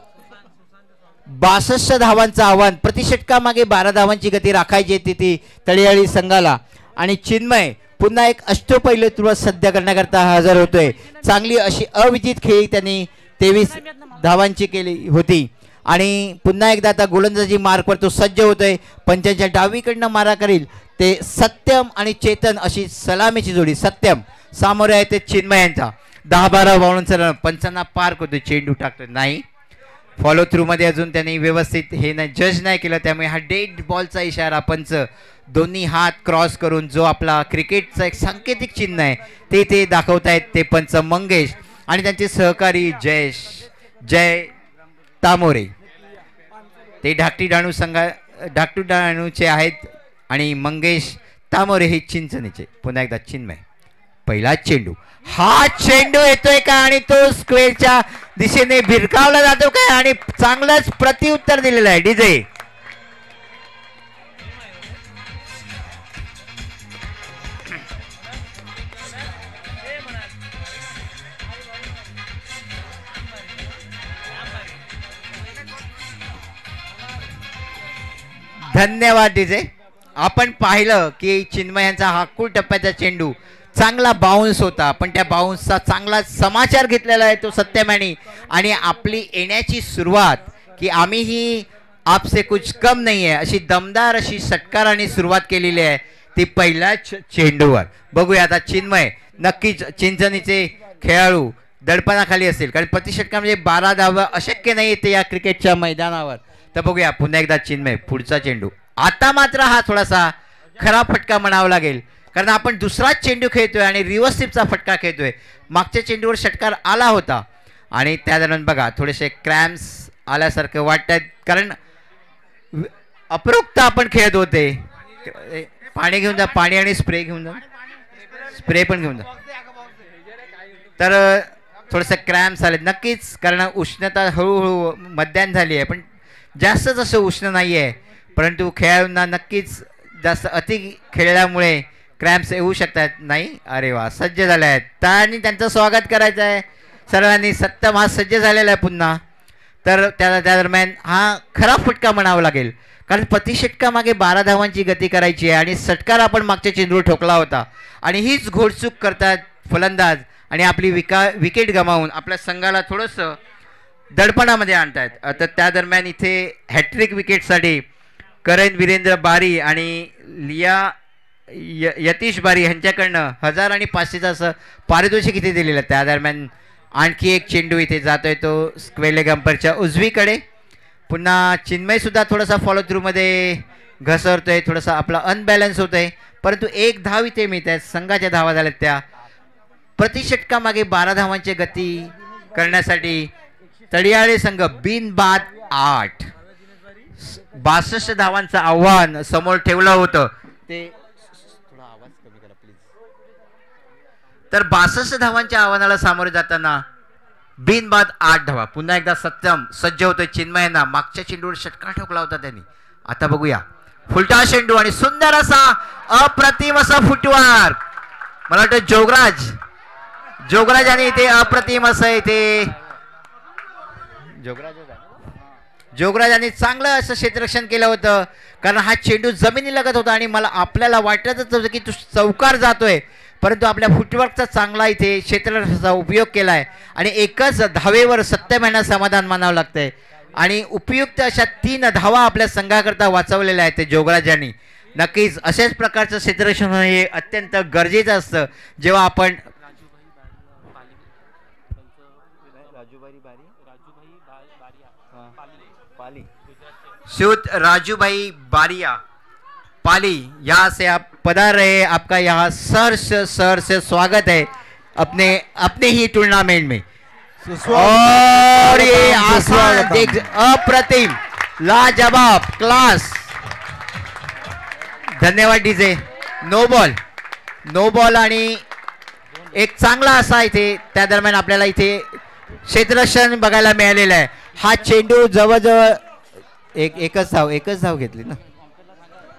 62 धावांचं आव्हान. प्रतिषटकामागे 12 धावांची गती राखायची होती ती तळीयाळी संघाला आणि चिन्मय पुन्हा एक अष्टपैलुत्व सध्या करण्याकरता हजर होतोय. चांगली अशी अविजित खेळी त्यांनी 23 धावांची केली होती आणि पुन्हा एकदा आता गोलंदाजी मार्कवर तो सज्ज होतोय. पंचांच्या डावीकडनं मारा करील ते सत्यम आणि चेतन अशी सलामीची जोडी. सत्यम सामोरे आहे ते चिन्मय यांचा 10-12 बाउंसर. पंचांना पार करतोय, चेंडू टाकतोय, नाही फॉलो थ्रू मध्ये अजून त्यांनी व्यवस्थित हे नाही जज नाही केलं, त्यामुळे हा डेड बॉलचा इशारा पंच दोन्ही हात क्रॉस करून जो आपला क्रिकेटचा एक सांकेतिक चिन्ह आहे ते दाखवतायत ते पंच मंगेश आणि त्यांचे सहकारी जय तामोरे. ते ढाकटू डाणूचे आहेत आणि मंगेश तामोरे हे चिंचणीचे. पुन्हा एकदा चिन्मय. पहिला चेंडू, हा चेंडू येतोय का आणि तो स्क्वेअरच्या दिशेने भिरकावला जातो काय आणि चांगलंच प्रत्युत्तर दिलेलं आहे डीजे. धन्यवाद डीजे. आपण पाहिलं की चिन्मय यांचा हा कुल टप्प्याचा चेंडू चांगला बाउन्स होता, पण त्या बाउन्सचा चांगला समाचार घेतलेला आहे तो सत्यमॅनी आणि आपली येण्याची सुरुवात की आम्हीही आपसे कुछ कम नाही आहे अशी दमदार अशी षटकाराने सुरुवात केलेली आहे ती पहिल्याच चेंडूवर. बघूया आता चिन्मय नक्कीच चिंचणीचे खेळाडू दडपणाखाली असेल कारण प्रतिषटकामध्ये 12 धावा अशक्य नाही येते या क्रिकेटच्या मैदानावर. तर बघूया पुन्हा एकदा चिन्मय. पुढचा चेंडू. आता मात्र हा थोडासा खराब फटका म्हणावा लागेल कारण आपण दुसराच चेंडू खेळतोय आणि रिव्हर्स स्लिपचा फटका खेळतोय. मागच्या चेंडूवर षटकार आला होता आणि त्या दरम्यान बघा थोडेसे क्रॅम्प्स आल्यासारखं वाटतात कारण अपरोक्त आपण खेळत होते. पाणी घेऊन जा, पाणी आणि स्प्रे घेऊन जा, स्प्रे पण घेऊन जा. तर थोडंसं क्रॅम्प्स आले नक्कीच कारण उष्णता हळूहळू मध्याह्न झाली आहे पण जास्तच असं उष्ण नाही आहे. परंतु खेळाडूंना नक्कीच जास्त अति खेळल्यामुळे क्रॅम्प्स येऊ शकतात. नाही, अरे वा, सज्ज झाले आहेत आणि त्यांचं स्वागत करायचं आहे सर्वांनी. सत्तम हा सज्ज झालेला आहे पुन्हा. तर त्या दरम्यान हा खराब फटका म्हणावा लागेल कारण प्रतिषटकामागे 12 धावांची गती करायची आहे आणि षटकार आपण मागच्या चेंडूवर ठोकला होता आणि हीच घोडचूक करतात फलंदाज आणि आपली विकेट गमावून आपल्या संघाला थोडंसं दडपणामध्ये आणतायत. तर त्या दरम्यान इथे हॅट्रिक विकेटसाठी करण वीरेंद्र बारी आणि यतीश बारी यांच्याकडनं 1000 आणि 500चं असं पारितोषिक इथे दिलेलं. त्या दरम्यान आणखी एक चेंडू इथे जातोय तो स्क्वेअर लेग अंपायरच्या उजवीकडे. पुन्हा चिन्मयसुद्धा थोडासा फॉलो थ्रूमध्ये घसरतोय, थोडासा आपला अनबॅलन्स होतोय परंतु एक धाव इथे मिळत आहे. संघाच्या धावा झाल्यात त्या. प्रतिषटकामागे 12 धावांची गती करण्यासाठी तळीयाळे संघ बिनबाद 8 62 धावांचं आव्हान समोर ठेवलं होतं ते. थोडा आवाज कमी करा प्लीज. तर 62 धावांच्या आव्हानाला सामोरे जाताना बिनबाद 8 धावा. पुन्हा एकदा सत्यम सज्ज होतोय चिन्मयांना. मागच्या चेंडूवर षटकार ठोकला होता त्यांनी. आता बघूया फुलटा चेंडू आणि सुंदर असा अप्रतिम असा फुटवार. मला वाटतं जोगराज आणि इथे अप्रतिम असं इथे जोगराजांनी चांगलं असं क्षेत्ररक्षण केलं होतं, कारण हा चेंडू जमिनी लगत होता आणि मला आपल्याला वाटतच होतं की तो चौकार जातोय, परंतु आपल्या फुटवर्कचा चांगला इथे क्षेत्ररक्षणाचा उपयोग केला आहे आणि एकच धावेवर सत्यम यांना समाधान मानावं लागतंय आणि उपयुक्त अशा 3 धावा आपल्या संघाकरता वाचवलेल्या आहेत ते जोगराजांनी. नक्कीच अशाच प्रकारचं क्षेत्ररक्षण हे अत्यंत गरजेचं असतं जेव्हा आपण श्रीयुत राजूभाई बारिया पाली यहाँ से आप पधार रहे, आपका यहाँ सर से स्वागत है अपने ही टूर्नामेंट में. और ये आसान देख अप्रतिम लाजवाब क्लास. धन्यवाद डीजे. नो बॉल आणि एक चांगला असा इथे त्या दरम्यान आपल्याला इथे क्षेत्ररक्षण बघायला मिळालेलं आहे. हा चेंडू जवळजवळ एकच धाव घेतली ना,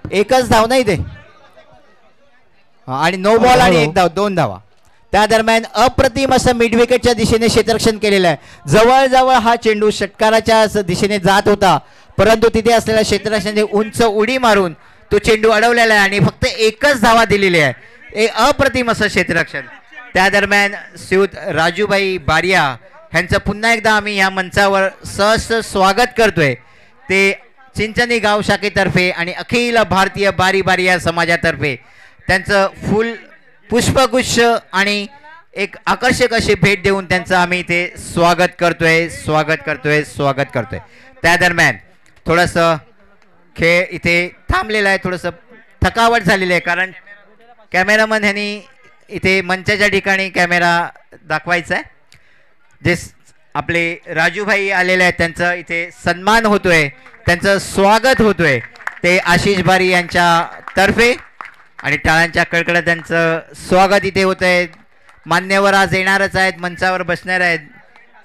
एकच धाव नाही ते आणि नो बॉल आणि 1 धाव 2 धावा. त्या दरम्यान अप्रतिम असं मिड विकेटच्या दिशेने क्षेत्ररक्षण केलेलं आहे. जवळजवळ हा चेंडू षटकाराच्या दिशेने जात होता, परंतु तिथे असलेल्या क्षेत्ररक्षणाने उंच उडी मारून तो चेंडू अडवलेला आहे आणि फक्त एकच धावा दिलेली आहे. एक अप्रतिम असं क्षेत्ररक्षण. त्या दरम्यान श्रीयुत राजूभाई बारिया ह्यांचं पुन्हा एकदा आम्ही या मंचावर सहर्ष स्वागत करतोय. ते चिंचणी गाव शाखेतर्फे आणि अखिल भारतीय बारी बारिया समाजातर्फे त्यांचं फुल पुष्पगुच्छ आणि एक आकर्षक अशी भेट देऊन त्यांचं आम्ही इथे स्वागत करतोय. त्या दरम्यान थोडंसं खेळ इथे थांबलेला आहे, थोडंसं थकावट झालेली आहे, कारण कॅमेरामन ह्यांनी इथे मंचाच्या ठिकाणी कॅमेरा दाखवायचा आहे. जे आपले राजूभाई आलेले आहेत त्यांचं इथे सन्मान होतोय, त्यांचं स्वागत होतोय ते आशिष बारी यांच्या तर्फे आणि टाळ्यांच्या कडकडात त्यांचं स्वागत इथे होतंय. मान्यवर आज येणारच आहेत, मंचावर बसणार आहेत.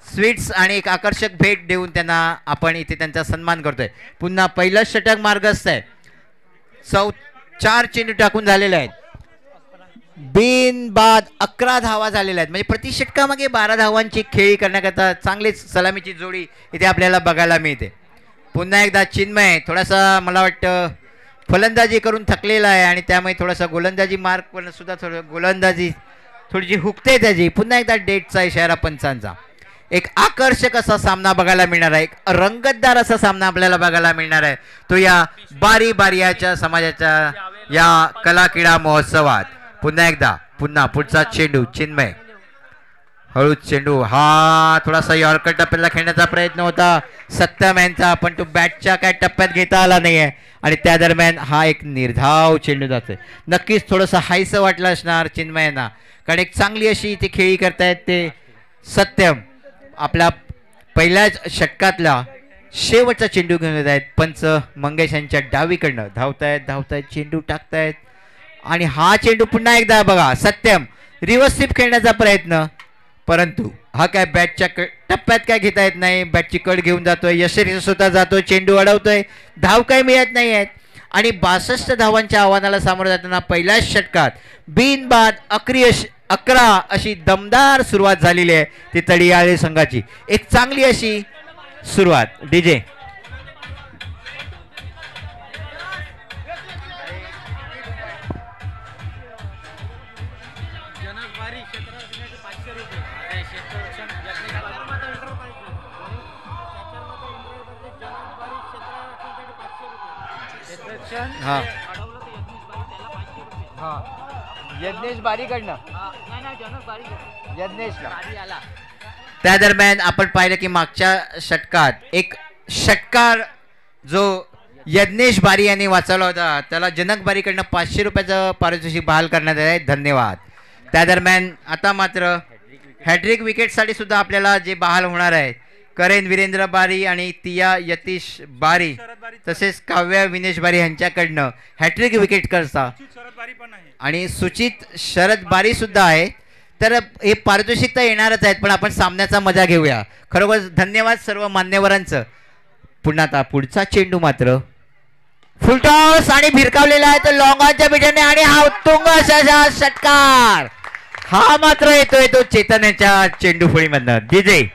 स्वीट्स आणि एक आकर्षक भेट देऊन त्यांना आपण इथे त्यांचा सन्मान करतोय. पुन्हा पहिलं षटक मार्गस्थ आहे. 4 चेंडू टाकून झालेले आहेत. बिनबाद 11 धावा झालेल्या आहेत, म्हणजे प्रति षटकामागे 12 धावांची खेळी करण्याकरता चांगलीच सलामीची जोडी इथे आपल्याला बघायला मिळते. पुन्हा एकदा चिन्मय थोडासा मला वाटतं फलंदाजी करून थकलेला आहे आणि त्यामुळे थोडासा गोलंदाजी मार्क सुद्धा गोलंदाजी थोडीशी हुकते त्याची. पुन्हा एकदा डेटचा इशारा पंचांचा. एक आकर्षक असा सामना बघायला मिळणार आहे, एक रंगतदार असा सामना आपल्याला बघायला मिळणार आहे तो या बारी बारियाच्या समाजाच्या या कला क्रीडा महोत्सवात. पुन्हा पुढचा चेंडू चिन्मय हळूच चेंडू. हा थोडासा यॉर्कर टप्प्याला खेळण्याचा प्रयत्न होता सत्यम यांचा, पण तो बॅटच्या काय टप्प्यात घेता आला नाहीये आणि त्या दरम्यान हा एक निर्धाव चेंडू जातोय. नक्कीच थोडंसं हायसं वाटलं असणार चिन्मयांना, कारण एक चांगली अशी इथे खेळी करतायत ते सत्यम. आपल्या पहिल्याच षटकातला शेवटचा चेंडू घेऊन येत आहेत. पंच मंगेश यांच्या डावीकडनं धावतायत चेंडू टाकतायत आणि हा चेंडू पुन्हा एकदा बघा सत्यम रिव्हर्स स्वीप खेळण्याचा प्रयत्न, परंतु हा काय बॅटच्या टप्प्यात काय घेता येत नाही. बॅटची कड घेऊन जातोय, यशस्वी स्वतः जातोय, चेंडू अडवतोय, धाव काही मिळत नाही आहेत आणि 62 धावांच्या आव्हानाला सामोरं जाताना पहिल्याच षटकात बिनबाद 11 अशी दमदार सुरुवात झालेली आहे ती तडियाळे संघाची. एक चांगली अशी सुरुवात. डीजे हा यज्ञेश बारीकडनं यज्ञेशला. त्या दरम्यान आपण पाहिलं की मागच्या षटकात एक षटकार जो यज्ञेश बारी यांनी वाचवला होता त्याला जनक बारीकडनं 500 रुपयाचं पारितोषिक बहाल करण्यात आले. धन्यवाद. त्या दरम्यान आता मात्र हॅट्रिक विकेटसाठी सुद्धा आपल्याला जे बहाल होणार आहे करेन वीरेंद्र बारी आणि तिया यतीश बारी तसेच काव्या विनेश बारी यांच्याकडनं हॅट्रिक विकेट करता आणि सुचित शरद बारी सुद्धा आहे. तर हे पारितोषिक तर येणारच आहेत, पण आपण सामन्याचा मजा घेऊया. खरोखर धन्यवाद सर्व मान्यवरांचं. पुन्हा आता पुढचा चेंडू मात्र फुलटॉस आणि भिरकावलेला आहे तो लॉंगॉनच्या पिठाने आणि हा उत्तुंग असा षटकार हा मात्र येतोय तो चेतनाच्या चेंडू फळीमधनं. डीजे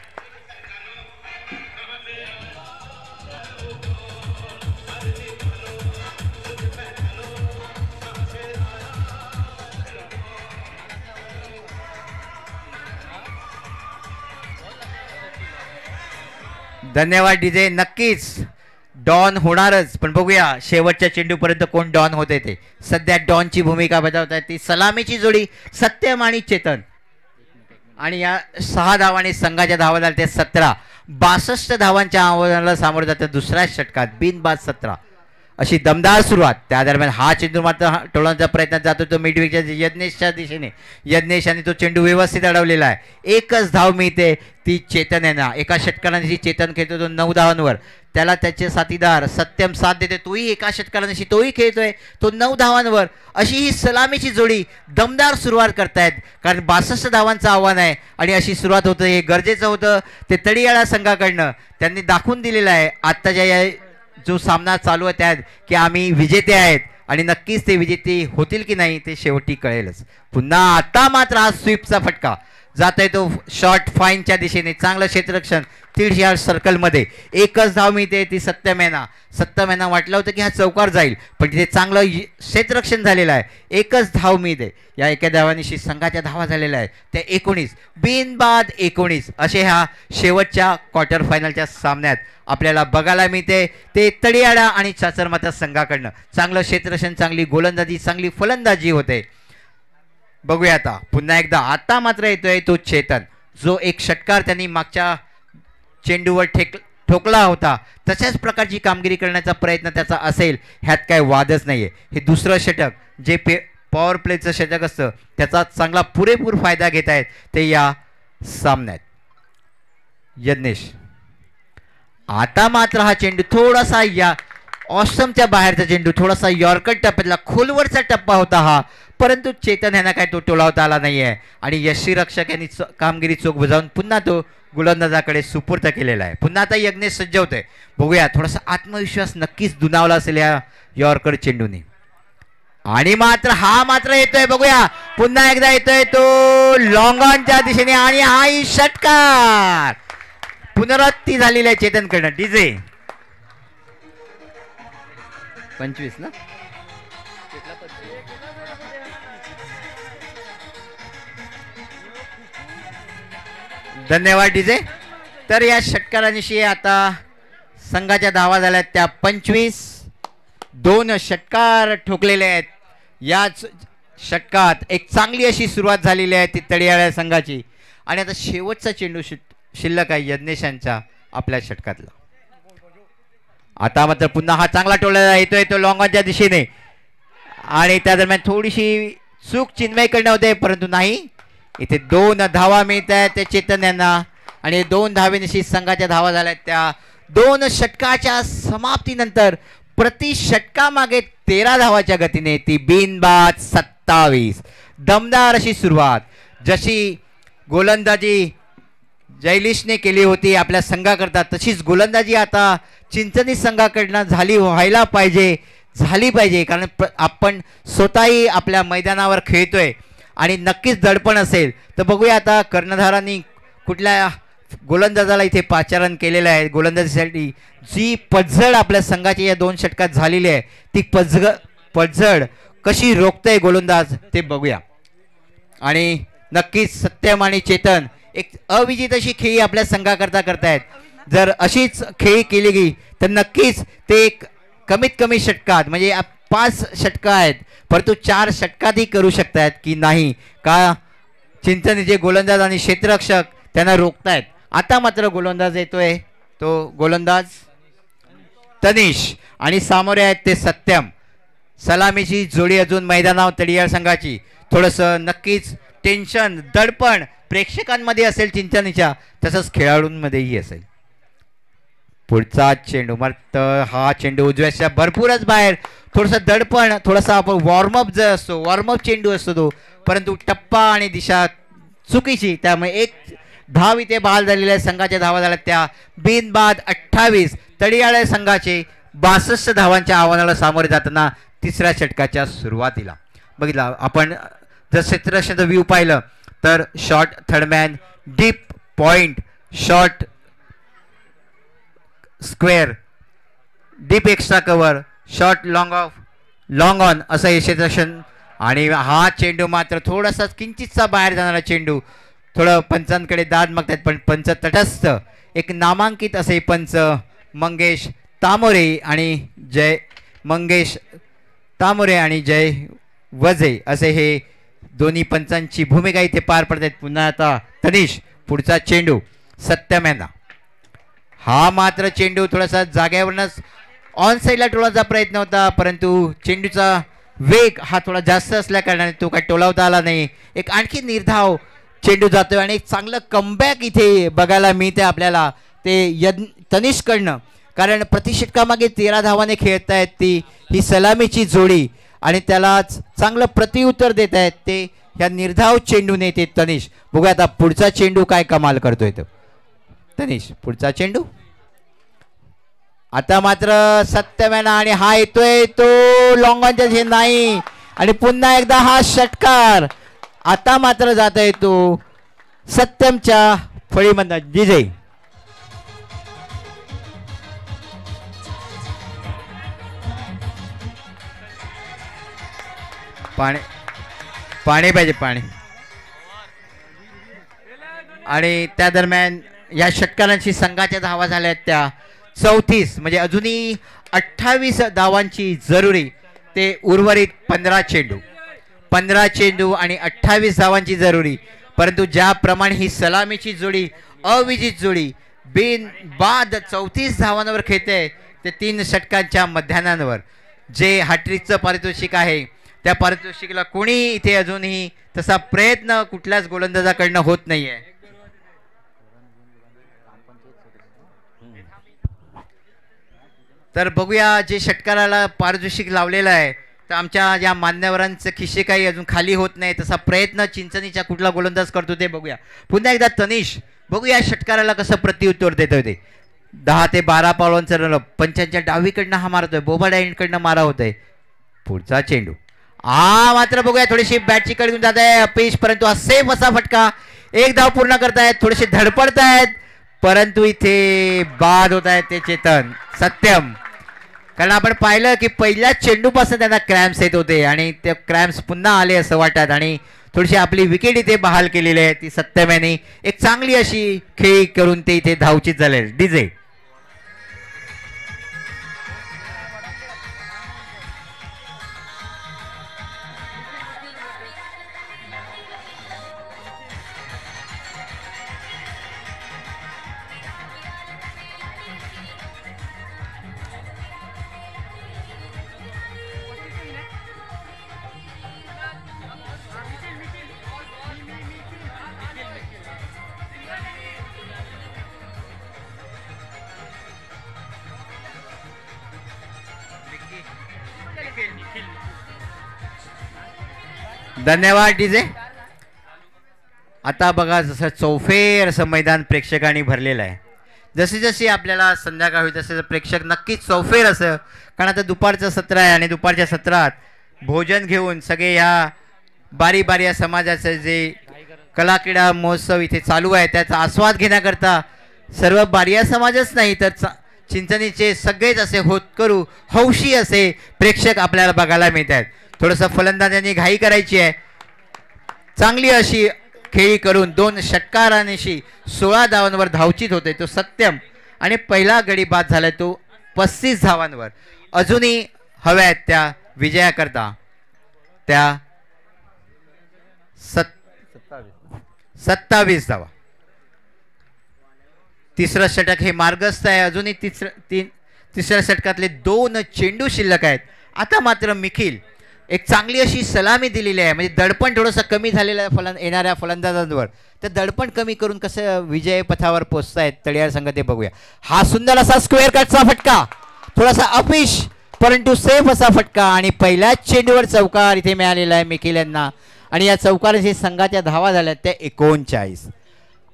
धन्यवाद डीजे. नक्कीच डॉन होणारच, पण बघूया शेवटच्या चेंडूपर्यंत कोण डॉन होते ते. सध्या डॉनची भूमिका बजावत आहे ती सलामीची जोडी सत्यम आणि चेतन. आणि या 6 धावांनी संघाच्या धावा झाल्या ते 17. 62 धावांच्या आव्हानाला सामोरं जातं दुसऱ्या षटकात. बिनबाद 17 अशी दमदार सुरुवात. त्या दरम्यान हा चेंडू मात्र टोलवण्याचा प्रयत्न जातो तो मिडविकच्या यज्ञेशच्या दिशेने. यज्ञेशाने तो चेंडू व्यवस्थित अडवलेला आहे. एकच धाव मिळते ती चेतन यांना. एका षटकारांशी चेतन खेळतो तो 9 धावांवर. त्याला त्याचे साथीदार सत्यम साथ देते, तोही एका षटकारांशी तोही खेळतोय तो 9 धावांवर. अशी ही सलामीची जोडी दमदार सुरुवात करतायत, कारण 62 धावांचं आव्हान आहे आणि अशी सुरुवात होतं. हे गरजेचं होतं ते तडियाळा संघाकडनं. त्यांनी दाखवून दिलेलं आहे आत्ताच्या या जो सामना चालू आहे त्यात की आम्ही विजेते आहेत, आणि नक्कीच ते विजेते होतील की नाही ते शेवटी कळेलच. पुन्हा आता मात्र हा स्वीपचा फटका जातोय तो शॉर्ट फाईनच्या दिशेने. चांगलं क्षेत्ररक्षण 150 यार्ड सर्कलमध्ये. एकच धाव मिळते ती सत्यम यांना वाटलं होतं की हा चौकार जाईल, पण तिथे चांगलं क्षेत्ररक्षण झालेलं आहे. एकच धाव मिळते. या एका धावानिशी संघाच्या धावा झालेल्या आहेत त्या 19. बिनबाद 19 असे ह्या शेवटच्या क्वार्टर फायनलच्या सामन्यात आपल्याला बघायला मिळते. ते तडियाळा आणि चाचरमाता संघाकडनं चांगलं क्षेत्ररक्षण, चांगली गोलंदाजी, चांगली फलंदाजी होते. बघूया आता पुन्हा एकदा. आता मात्र येतोय तो चेतन, जो एक षटकार त्यांनी मागच्या चेंडूवर ठोकला होता. तशाच प्रकारची कामगिरी करण्याचा प्रयत्न त्याचा असेल, ह्यात काय वादच नाहीये. हे दुसरं षटक जे पॉवर प्लेचं षटक असतं त्याचा चांगला पुरेपूर फायदा घेत आहेत ते या सामन्यात. यज्ञेश आता मात्र हा चेंडू थोडासा या ऑसमच्या बाहेरचा चेंडू, थोडासा यॉर्कर टप्प्यातला खोलवरचा टप्पा होता हा, परंतु चेतन यांना काय तो टोलावता आला नाहीये आणि यष्टीरक्षक यांनी कामगिरी चोख बजावून पुन्हा तो गोलंदाजाकडे सुपूर्द केलेला आहे. पुन्हा आता यज्ञेश सज्ज होतोय. बघूया थोडासा आत्मविश्वास नक्कीच दुणावला असेल या यॉर्कर चेंडूने. आणि हा मात्र येतोय. बघूया पुन्हा एकदा येतोय तो लॉंग ऑनच्या दिशेने आणि हा षटकार. पुनरावृत्ती झालेली आहे चेतनकडनं. डीजे 25 ना. धन्यवाद डीजे. तर या षटकारांशी आता संघाच्या धावा झाल्यात त्या 25. 2 षटकार ठोकलेले आहेत. याच षटकात एक चांगली अशी सुरुवात झालेली आहे ती तडियाळा संघाची. आणि आता शेवटचा चेंडू शिल्लक आहे यज्ञेशांच्या आपल्या षटकातला. आता मात्र पुन्हा हा चांगला टोला येतोय तो लॉंगॉनच्या दिशेने, आणि त्या दरम्यान थोडीशी चूक चिन्मयकडनं होते, परंतु नाही इथे 2 धावा मिळत आहेत त्या चेतन यांना. आणि 2 धावेनिशी संघाच्या धावा झाल्यात त्या 2 षटकाच्या समाप्तीनंतर प्रति षटकामागे 13 धावाच्या गतीने ती बिनबाद 27. दमदार अशी सुरुवात. जशी गोलंदाजी जयलिशने केली होती आपल्या संघाकरता, तशीच गोलंदाजी आता चिंचणी संघाकडनं व्हायला पाहिजे, झाली पाहिजे. कारण आपण स्वतःही आपल्या मैदानावर खेळतोय आणि नक्कीच दडपण असेल. तर बघूया आता कर्णधारांनी कुठल्या गोलंदाजाला इथे पाचारण केलेलं आहे. गोलंदाजीसाठी जी पडझड आपल्या संघाची या 2 षटकात झालेली आहे ती पडझड कशी रोखतंय गोलंदाज ते बघूया. आणि नक्कीच सत्यम आणि चेतन एक अविजित अशी खेळी आपल्या संघाकरता करतायत. जर अशीच खेळी केली गेली तर नक्कीच ते एक कमीत कमी षटकात, म्हणजे 5 षटकं आहेत परंतु 4 षटकातही करू शकतायत की नाही, का चिंचणीचे गोलंदाज आणि क्षेत्ररक्षक त्यांना रोखतायत. आता मात्र गोलंदाज येतोय तो गोलंदाज तनिष आणि सामोरे आहेत ते सत्यम. सलामीची जोडी अजून मैदानावर तडियाळ संघाची. थोडंसं नक्कीच टेन्शन, दडपण प्रेक्षकांमध्ये असेल चिंचणीच्या, तसंच खेळाडूंमध्येही असेल. पुढचा चेंडू मात्र हा चेंडू उजव्याच्या भरपूरच बाहेर. थोडंसं दडपण, थोडासा आपण वॉर्मअप जो असतो, वॉर्मअप चेंडू असतो तो, परंतु टप्पा आणि दिशा चुकीची, त्यामुळे 1 धाव इथे बहाल झालेल्या संघाच्या धावा झाल्या त्या बिनबाद 28. तडियाळ संघाचे 62 धावांच्या आव्हानाला सामोरे जाताना 3ऱ्या षटकाच्या सुरुवातीला बघितला आपण. जर क्षेत्ररक्षणाचं व्ह्यू पाहिलं तर short third man, deep point, short square, deep extra cover, short long on असं हे क्षेत्ररक्षण. आणि हा चेंडू मात्र थोडासा किंचितसा बाहेर जाणारा चेंडू. थोडं पंचांकडे दाद मागतात पण पंच तटस्थ एक नामांकित असे पंच मंगेश तामोरे आणि जय वजे असे हे दोन्ही पंचांची भूमिका इथे पार पडत आहेत. पुन्हा आता तनिष पुढचा चेंडू सत्यम यांना. हा मात्र चेंडू थोडासा जाग्यावरूनच ऑन साईडला टोलाचा प्रयत्न होता, परंतु चेंडूचा वेग हा थोडा जास्त असल्या कारणाने तो काय टोलावता आला नाही. एक आणखी निर्धाव चेंडू जातोय आणि एक चांगलं कमबॅक इथे बघायला मिळते आपल्याला ते तनिषकडनं. कारण प्रतिषटकामागे 13 धावाने खेळत आहेत ही सलामीची जोडी आणि त्यालाच चांगलं प्रतिउत्तर देत आहेत ते ह्या निर्धाव चेंडूने ते तनिष. बघूया आता पुढचा चेंडू काय कमाल करतोय तो तनिष. पुढचा चेंडू आता मात्र सत्यमेना आणि हा येतोय तो लॉंगॉनच्या हे नाही आणि पुन्हा एकदा हा षटकार आता मात्र जात आहे तो सत्यमच्या फळीमधनं. जिजय पाणी पाणी पाहिजे पाणी. आणि त्या दरम्यान या षटकारांची संघाच्या धावा झाल्या त्या 34 म्हणजे अजूनही 28 धावांची जरुरी. ते उर्वरित 15 चेंडू आणि 28 धावांची जरुरी. परंतु ज्याप्रमाणे ही सलामीची जोडी अविजित जोडी बिन बाद 34 धावांवर खेळते ते 3 षटकांच्या मध्यानांवर जे हॅट्रिकचं पारितोषिक आहे त्या पारितोषिकाला कोणी इथे अजूनही तसा प्रयत्न कुठल्याच गोलंदाजाकडनं होत नाहीये. तर बघूया जे षटकाराला पारितोषिक लावलेलं आहे तर आमच्या या मान्यवरांचे खिशे काही अजून खाली होत नाही तसा प्रयत्न चिंचणीच्या कुठला गोलंदाज करतो ते बघूया. पुन्हा एकदा तनिष बघूया षटकाराला कसं प्रत्युत्तर देतोय ते. 10 ते 12 पावलांचं पंचांच्या डावीकडनं हा मारतोय बोबाडा एंडकडनं मारा होतोय. पुढचा चेंडू मात्र बघूया थोडीशी बॅटची कड घेऊन जात आहे अपीश, परंतु हा सेफ असा फटका. 1 धाव पूर्ण करतायत, थोडेसे धडपडतायत परंतु इथे बाद होत आहेत ते चेतन सत्यम. कारण आपण पाहिलं की पहिल्याच चेंडूपासून त्यांना क्रॅम्प्स येत होते आणि ते क्रॅम्प्स पुन्हा आले असं वाटत आणि थोडीशी आपली विकेट इथे बहाल केलेली आहे ती सत्यम यांनी. एक चांगली अशी खेळी करून ते इथे धावचित झाले. डीजे धन्यवाद डीजे. आता बघा जसं चौफेर असं मैदान प्रेक्षकांनी भरलेलं आहे. जशी जशी आपल्याला संध्याकाळ होईल तसे प्रेक्षक नक्कीच चौफेर असं. कारण आता दुपारचं सत्र आहे आणि दुपारच्या सत्रात भोजन घेऊन सगळे ह्या बारी बारी या समाजाचं जे कला क्रीडा महोत्सव इथे चालू आहे त्याचा आस्वाद घेण्याकरता सर्व बारिया समाजच नाही तर चिंचणीचे सगळेच असे होतकरू हौशी असे प्रेक्षक आपल्याला बघायला मिळत आहेत. थोडंसं फलंदाजांनी घाई करायची आहे. चांगली अशी खेळी करून 2 षटकारांशी 16 धावांवर धावचित होते तो सत्यम आणि पहिला गडी बाद झालाय तो 35 धावांवर. अजूनही हव्या आहेत त्या विजयाकरता त्या 27 धावा. तिसरं षटक हे मार्गस्थ आहे. अजूनही तिसऱ्या षटकातले 2 चेंडू शिल्लक आहेत. आता मात्र मिखिल एक चांगली अशी सलामी दिलेली आहे म्हणजे दडपण थोडंसं कमी झालेलं आहे येणाऱ्या फलंदाजांवर. तर दडपण कमी करून कसं विजय पथावर पोचतायत तळीयार संघ ते बघूया. हा सुंदर असा स्क्वेअर कटचा फटका थोडासा अपिश परंतु सेफ असा फटका आणि पहिल्याच चेंडूवर चौकार इथे मिळालेला आहे मिखिल यांना. आणि या चौकाराची संघाच्या धावा झाल्या त्या 39.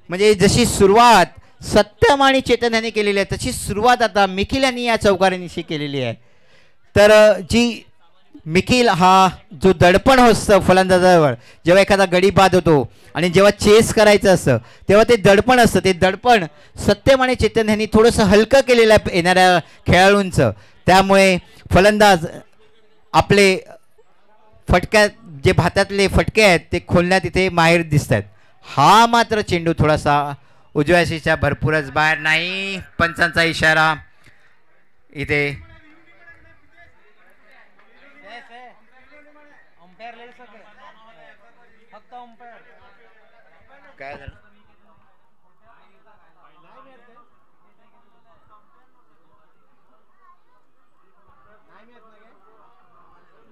म्हणजे जशी सुरुवात सत्यम आणि चेतन यांनी केलेली आहे तशी सुरुवात आता मिखिल यांनी या चौकारांशी केलेली आहे. तर जी मिखिल हा जो दडपण असतं फलंदाजावर जेव्हा एखादा गडी बाद होतो आणि जेव्हा चेस करायचं असतं तेव्हा ते दडपण असतं. ते दडपण सत्यम आणि चेतन यांनी थोडंसं हलकं केलेलं आहे येणाऱ्या खेळाडूंचं. त्यामुळे फलंदाज आपले फटक्यात जे भातातले फटके आहेत ते खोलण्यात इथे माहीर दिसत आहेत. हा मात्र चेंडू थोडासा उजव्या शीच्या भरपूरच बाहेर नाही. पंचांचा इशारा इथे. काय झालं?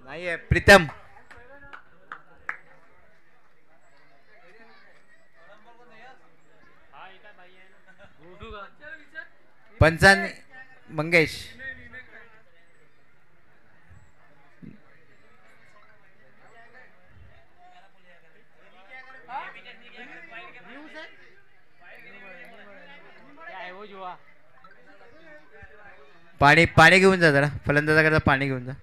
नाहीये प्रीतम. पंचांनी मंगेश पाणी पाणी घेऊन जा जरा. फलंदाजाकडे पाणी घेऊन जा.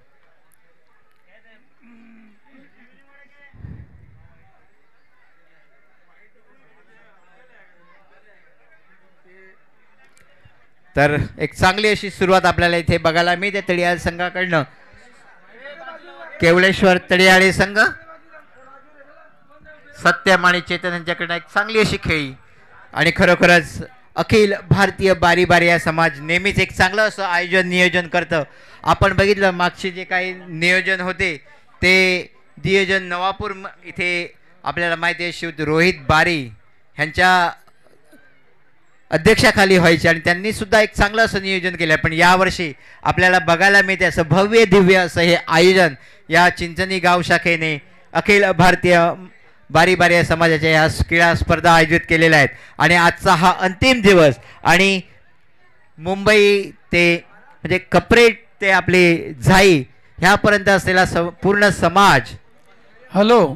तर एक चांगली अशी सुरुवात आपल्याला इथे बघायला मिळते तळीयाळ संघाकडनं. केवळेश्वर तळीयाळे संघ, सत्यम आणि चेतन यांच्याकडनं एक चांगली अशी खेळी. आणि खरोखरच अखिल भारतीय बारी बारी या समाज नेहमीच एक चांगलं असं आयोजन नियोजन करतं. आपण बघितलं मागचे जे काही नियोजन होते ते नियोजन नवापूर इथे आपल्याला माहिती आहे शिव रोहित बारी ह्यांच्या अध्यक्षाखाली व्हायचे आणि त्यांनी सुद्धा एक चांगलं असं नियोजन केलं. पण यावर्षी आपल्याला बघायला मिळते असं भव्य दिव्य असं हे आयोजन या चिंचणी गाव शाखेने अखिल भारतीय बारी बारी या समाजाच्या या क्रीडा स्पर्धा आयोजित केलेल्या आहेत. आणि आजचा हा अंतिम दिवस आणि मुंबई ते म्हणजे कपरेट ते आपले झाई ह्यापर्यंत असलेला पूर्ण समाज. हॅलो,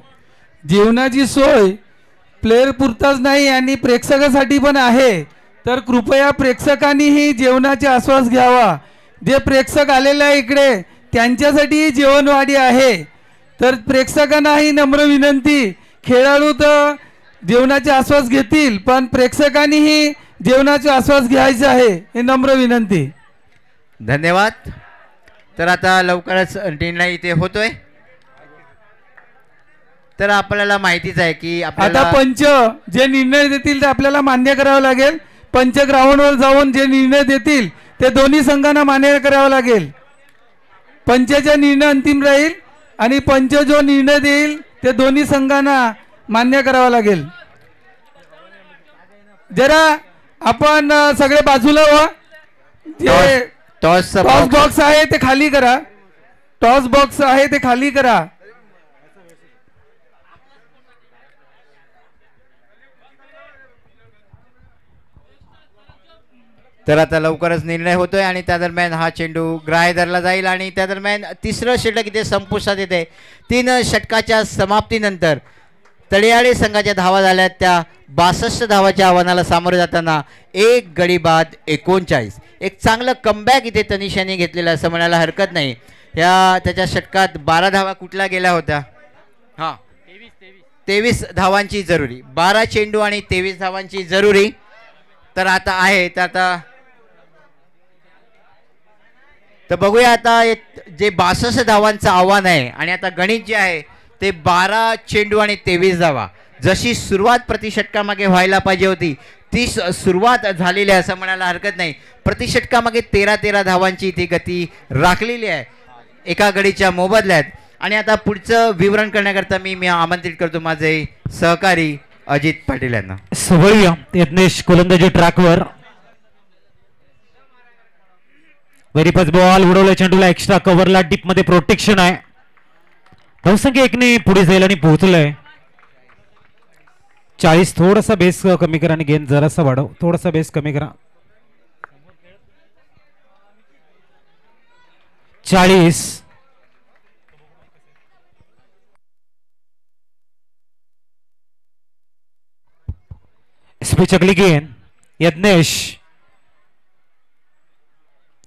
जेवणाची सोय प्लेयर पुरताच नाही आणि प्रेक्षकासाठी पण आहे. तर कृपया प्रेक्षकांनीही जेवणाचे आस्वाद घ्यावा. जे प्रेक्षक आलेले आहे इकडे त्यांच्यासाठी जेवणवाडी आहे. तर प्रेक्षकांनाही नम्र विनंती, खेळाडू तर जेवणाचे आस्वाद घेतील पण प्रेक्षकांनीही जेवणाचे आस्वाद घ्यायचे आहे, हे नम्र विनंती. धन्यवाद. तर आता लवकरच निर्णय इथे होतोय. तर आपल्याला माहितीच आहे की आता पंच जे निर्णय देतील ते आपल्याला मान्य करावं लागेल. पंच ग्राउंडवर जाऊन जे निर्णय देतील ते दोन्ही संघांना मान्य करावं लागेल. पंचाचा निर्णय अंतिम राहील आणि पंच जो निर्णय देईल ते दोन्ही संघांना मान्य करावं लागेल. जरा आपण सगळे बाजूला व्हा. जे टॉस बॉक्स आहे ते खाली करा. टॉस बॉक्स आहे ते खाली करा. तर आता लवकरच निर्णय होतोय आणि त्या दरम्यान हा चेंडू ग्राह्य धरला जाईल आणि त्या दरम्यान तिसरं षटक इथे संपुष्टात येते. 3 षटकाच्या समाप्तीनंतर तळीयाळे संघाच्या धावा झाल्या त्या 62 धावाच्या आव्हानाला सामोरे जाताना 1 गडी बाद 39. एक चांगलं कमबॅक इथे तनिषाने घेतलेलं असं म्हणायला हरकत नाही. त्याच्या षटकात 12 धावा कुठल्या गेल्या होत्या? हां, 23 धावांची जरुरी. 12 चेंडू आणि 23 धावांची जरुरी. तर आता आहे तर बघूया आता जे 62 धावांचं आव्हान आहे आणि आता गणित जे आहे ते 12 चेंडू आणि 23 धावा. जशी सुरुवात प्रतिषटकामागे व्हायला पाहिजे होती ती सुरुवात झालेली आहे असं म्हणायला हरकत नाही. प्रतिषटकामागे 13 धावांची ती गती राखलेली आहे एका गडीच्या मोबदल्यात. आणि आता पुढचं विवरण करण्याकरता मी आमंत्रित करतो माझे सहकारी अजित पाटील यांना. सवळी यज्ञेश गोलंदाजी ट्रॅकवर. वेरीपच बॉल उडवला चेंडूला एक्स्ट्रा कव्हरला डीप मध्ये प्रोटेक्शन आहे. धावसंख्या 1ने पुढे जाईल आणि पोहोचलंय. 40 थोडासा बेस कमी करा आणि गेम जरासा वाढव. थोडासा बेस कमी करा. 40. स्पिच अगली गेंद यज्ञेश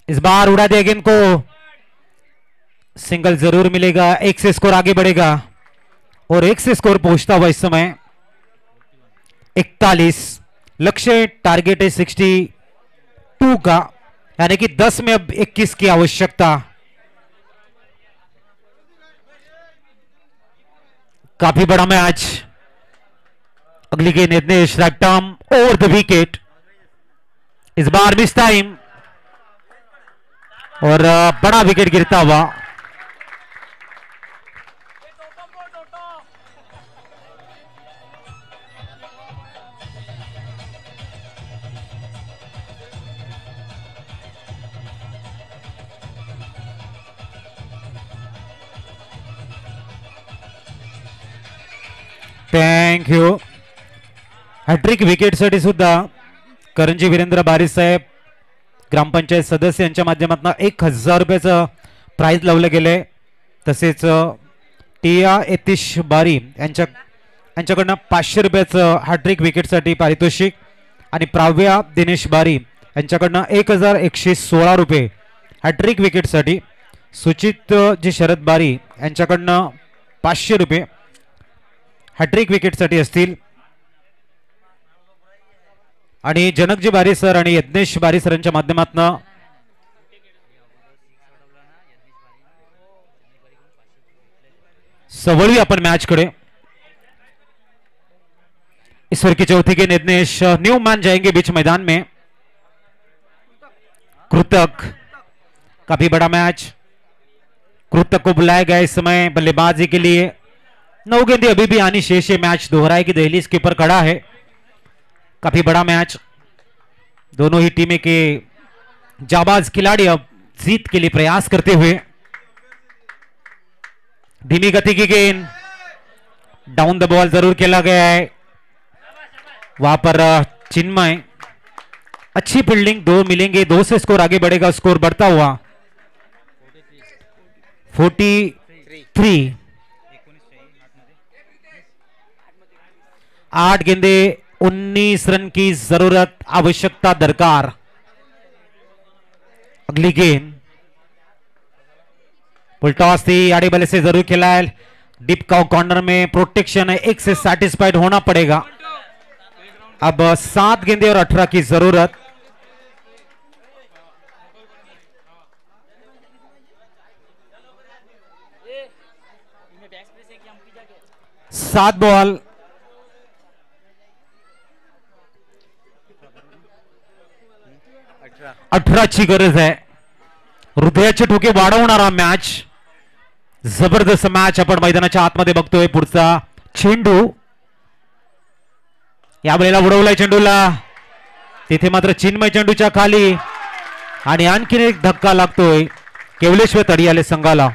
इस बार उड़ा दिया गेंद को. सिंगल जरूर मिलेगा. 1 से स्कोर आगे बढ़ेगा और 1 से स्कोर पहुंचता हुआ इस समय 41. लक्ष्य टारगेट है 62 का, यानी कि 10 में अब 21 की आवश्यकता. काफी बड़ा मैच. अगली गेंद Yagnesh right arm over the wicket, is bar miss time और बड़ा विकेट गिरता हुआ। Thank you. हॅट्रिक विकेटसाठी सुद्धा करंजी वीरेंद्र बारी साहेब ग्रामपंचायत सदस्य यांच्या माध्यमातून 1000 रुपयाचं प्राइज लावलं गेले। तसेच टिया यतीश बारी यांच्याकडनं 500 रुपयाचं हॅट्रिक विकेटसाठी पारितोषिक आणि प्राव्या दिनेश बारी यांच्याकडनं 1116 रुपये हॅट्रिक विकेटसाठी, सुचित जी शरद बारी यांच्याकडनं 500 रुपये हॅट्रिक विकेटसाठी असतील आणि जनकजी बारी सर आणि यज्ञेश बारी सरांच्या माध्यमातून सवळी आपण मैच कडे। ईश्वर की चौथी गेंद यज्ञेश, न्यू मैन जाएंगे बीच मैदान में। कृतक, काफी बड़ा मैच, कृतक को बुलाया गया इस समय बल्लेबाजी के लिए। 9 गेंदें अभी भी आनी शेष है, मैच दोहराए की दहलीज के ऊपर खड़ा है। काफी बड़ा मैच, दोनों ही टीमें के जाबाज खिलाड़ी अब जीत के लिए प्रयास करते हुए। धीमी गति की गेंद, डाउन द बॉल जरूर खेला गया है, वहां पर चिन्मय, अच्छी फील्डिंग, 2 मिलेंगे, 2 से स्कोर आगे बढ़ेगा, स्कोर बढ़ता हुआ 43। 8 गेंदे 19 रन की जरूरत, आवश्यकता दरकार। अगली गेंद फुलटॉस थी, आड़े बल्ले से जरूर खेला है, डिप का कॉर्नर में प्रोटेक्शन है, 1 से सैटिस्फाइड होना पड़ेगा। अब 7 गेंदे और 18 की जरूरत। सात बॉल, 18ची गरज आहे। हृदयाचे ठोके वाढवणारा मॅच, जबरदस्त मॅच आपण मैदानाच्या आतमध्ये बघतोय। पुढचा चेंडू यावेळेला उडवलाय चेंडूला, तिथे मात्र चिन्मय चेंडूच्या खाली आणि आणखीन एक धक्का लागतोय केवलेश्वर तडियाले संघाला।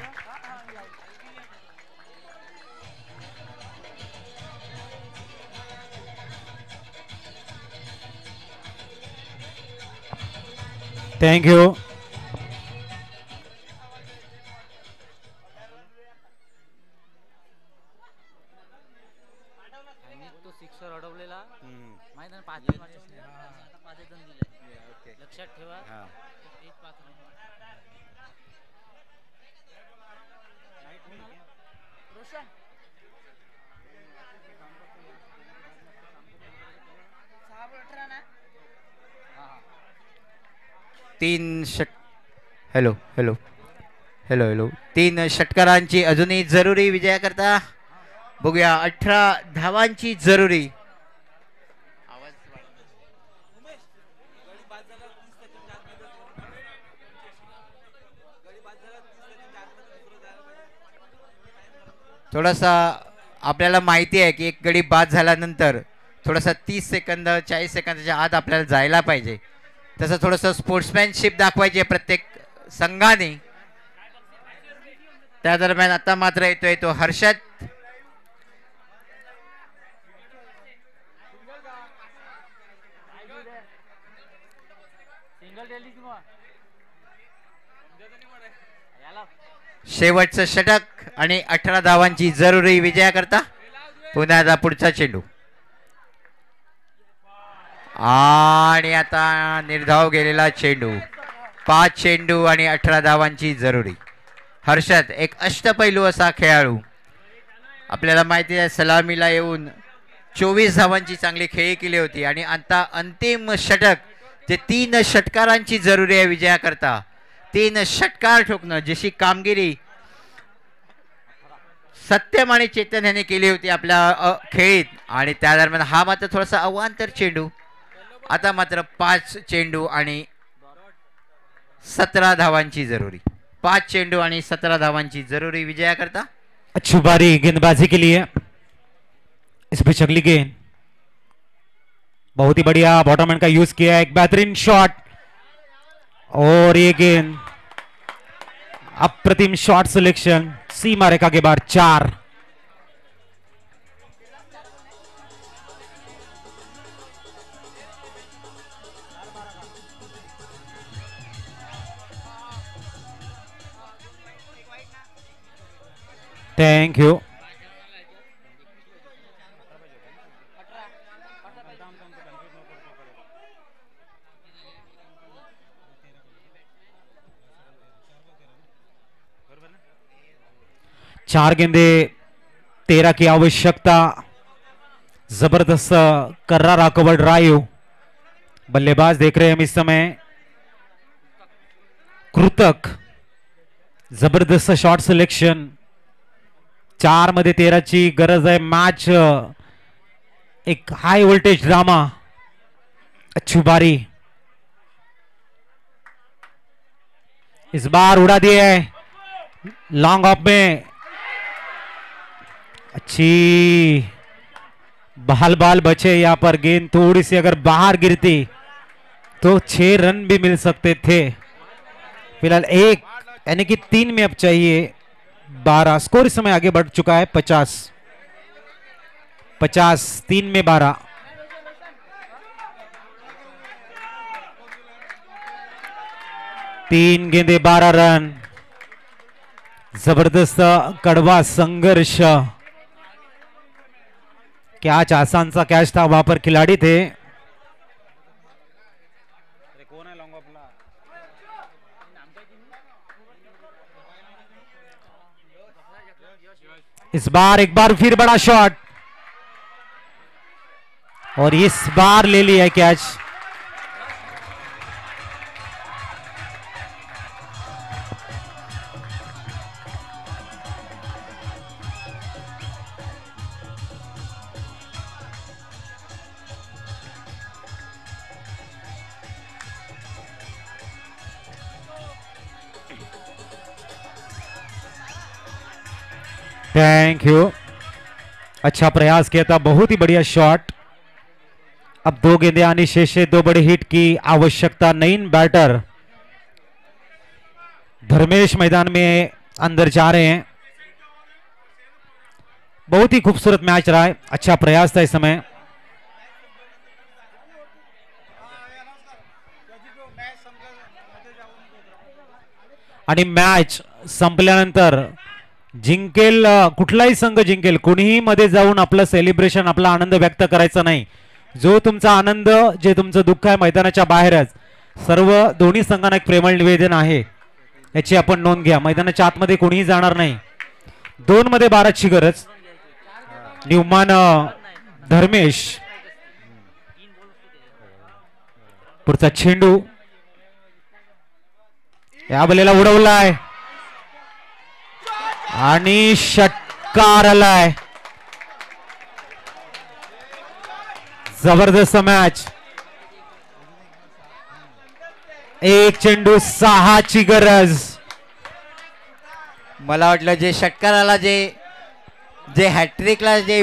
Thank you. Hello hello hello hello 3 षटकारांची अजूनही जरुरी विजयाकरता। बघूया 18 धावांची जरुरी। थोडासा आपल्याला माहिती आहे की एक गडी बाद झाल्यानंतर थोडासा 30 सेकंद 40 सेकंदाच्या आत आपल्याला जायला पाहिजे, तसं थोडंसं स्पोर्ट्समॅनशिप दाखवायची प्रत्येक संघाने। त्या दरम्यान आता मात्र येतोय तो हर्षद। शेवटचं षटक आणि 18 धावांची जरुरी विजयाकरता। पुन्हा आता पुढचा चेंडू आणि आता निर्धाव गेलेला चेंडू। 5 चेंडू आणि 18 धावांची जरुरी। हर्षद एक अष्टपैलू असा खेळाडू, आपल्याला माहिती आहे सलामीला येऊन 24 धावांची चांगली खेळी केली होती आणि आता अंतिम षटक जे 3 षटकारांची जरुरी आहे विजयाकरता। 3 षटकार ठोकणं, जशी कामगिरी सत्यम आणि चेतन यांनी केली होती आपल्या खेळीत, आणि त्या दरम्यान हा मात्र थोडासा अवांतर चेंडू. आता मात्र 5 चेंडू आणि 17 धावांची जरुरी. 5 चेंडू आणि 17 धावांची जरूरी विजया करता. अच्छी बारी गेंदबाजी के लिए. इस पे अगली गेंद बहुत ही बढ़िया बॉटमैन का यूज किया, एक बेहतरीन शॉट और ये गेंद अप्रतिम शॉट सिलेक्शन. सीमा रेखा के बाहर 4. Thank you. चार गेंदे 13 की आवश्यकता. जबरदस्त कर्रारा कवर ड्राइव. बल्लेबाज देख रहे हैं हम इस समय कृतक. जबरदस्त शॉट सिलेक्शन. 4 मध्ये 13 ची गरज आहे. मॅच एक हाई वोल्टेज ड्रामा. अच्छी बारी इस बार उड़ा दिया है लॉन्ग ऑफ में. अच्छी बाल बचे यहां पर. गेंद थोड़ी सी अगर बाहर गिरती तो 6 रन भी मिल सकते थे. फिलहाल 1 यानी कि 3 में अब चाहिए 12. स्कोर इस समय आगे बढ़ चुका है 50. 3 में 12. तीन गेंदे 12 रन. जबरदस्त कड़वा संघर्ष. कैच आसान सा कैच था, वहां पर खिलाड़ी थे. इस बार एक बार फिर बड़ा शॉट और इस बार ले लिया कैच. Thank you. अच्छा प्रयास किया था, बहुत ही बढ़िया शॉट. अब 2 गेंदे आनी शेष है. 2 बड़े हिट की आवश्यकता. नईन बैटर धर्मेश मैदान में अंदर जा रहे हैं. बहुत ही खूबसूरत मैच रहा है. अच्छा प्रयास था इस समय. आणि मॅच संपल्यानंतर जिंकेल कुठलाही संघ जिंकेल, कुणीही मध्ये जाऊन आपलं सेलिब्रेशन, आपला आनंद व्यक्त करायचा नाही. जो तुमचा आनंद, जे तुमचं दुःख आहे मैदानाच्या बाहेरच. सर्व दोन्ही संघांना एक प्रेमळ निवेदन आहे, याची आपण नोंद घ्या. मैदानाच्या आतमध्ये कोणीही जाणार नाही. 2 मध्ये 12ची गरज. न्यूमॅन धर्मेश. पुढचा चेंडू या बलेला उडवलाय आणि षटकार आलाय. जबरदस्त मॅच. 1 चेंडू 6ची गरज. मला वाटलं जे षटकाराला जे हॅट्रिकला जे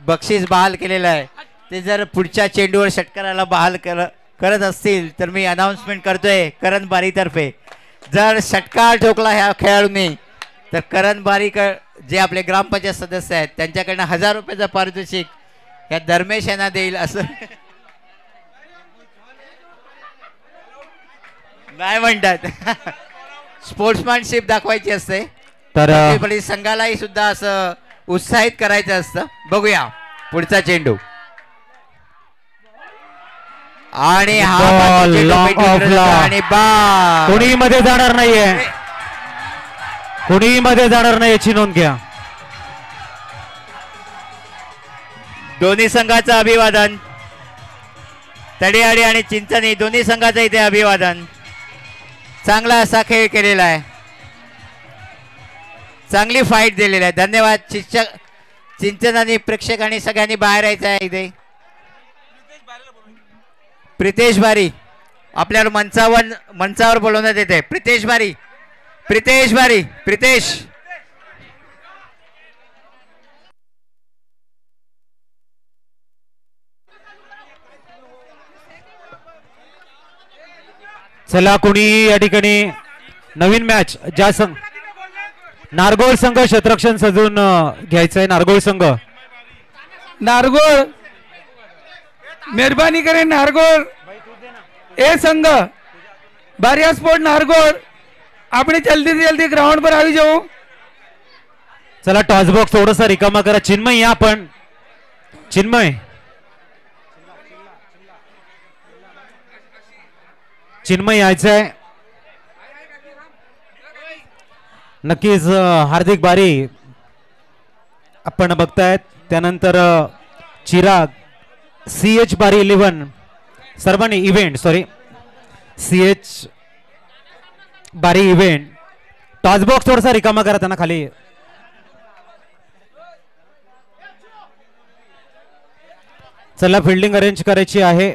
बक्षीस बहाल केलेलं आहे, ते जर पुढच्या चेंडूवर षटकाराला बहाल करत असतील तर मी अनाउन्समेंट करतोय करण बारीतर्फे. जर षटकार ठोकला ह्या खेळाडूंनी तर करण बारी जे आपले ग्रामपंचायत सदस्य आहेत त्यांच्याकडनं 1000 रुपयाचं पारितोषिक ह्या धर्मेश यांना देईल असं नाही म्हणतात. स्पोर्ट्समॅनशिप दाखवायची असते, तर संघालाही सुद्धा असं उत्साहित करायचं असतं. बघूया पुढचा चेंडू. आणि कोणी मध्ये जाणार नाहीये, कोणी मध्ये जाणार नाही याची नोंद घ्या. दोन्ही संघाचं अभिवादन. तडीआडी आणि चिंचणी दोन्ही संघाचं इथे अभिवादन. चांगला असा खेळ केलेला आहे. चांगली फाईट दिलेली आहे. धन्यवाद. शिक्षक चिंतन आणि प्रेक्षक आणि सगळ्यांनी बाहेर यायचं आहे. इथे प्रितेश बारी आपल्याला मंचावर बोलवण्यात येते. प्रितेश बारी, प्रितेश बारी, प्रितेश. चला कोणी या ठिकाणी नवीन मॅच ज्या संघ नारगोळ संघ शतरक्षण सजून घ्यायचंय. नारगोळ संघ, नारगोळ मेहरबानी करें. नारगोळ ए संघ बारिया स्पोर्ट नारगोळ આપણે जल्दी से जल्दी ग्राउंड पर આવી जाओ. चला टॉस बॉक्स थोडासा रिकामा करा. चिन्मय या पण, चिन्मय चिन्मय यायचंय. नक्कीच हार्दिक बारी आपण बघतायत. त्यानंतर चिराग, CH बारी 11 सर्वांनी इव्हेंट CH बारी इव्हेंट. टॉस बॉक्स थोडासा रिकामा करा त्यांना खाली. चला फिल्डिंग अरेंज करायची आहे.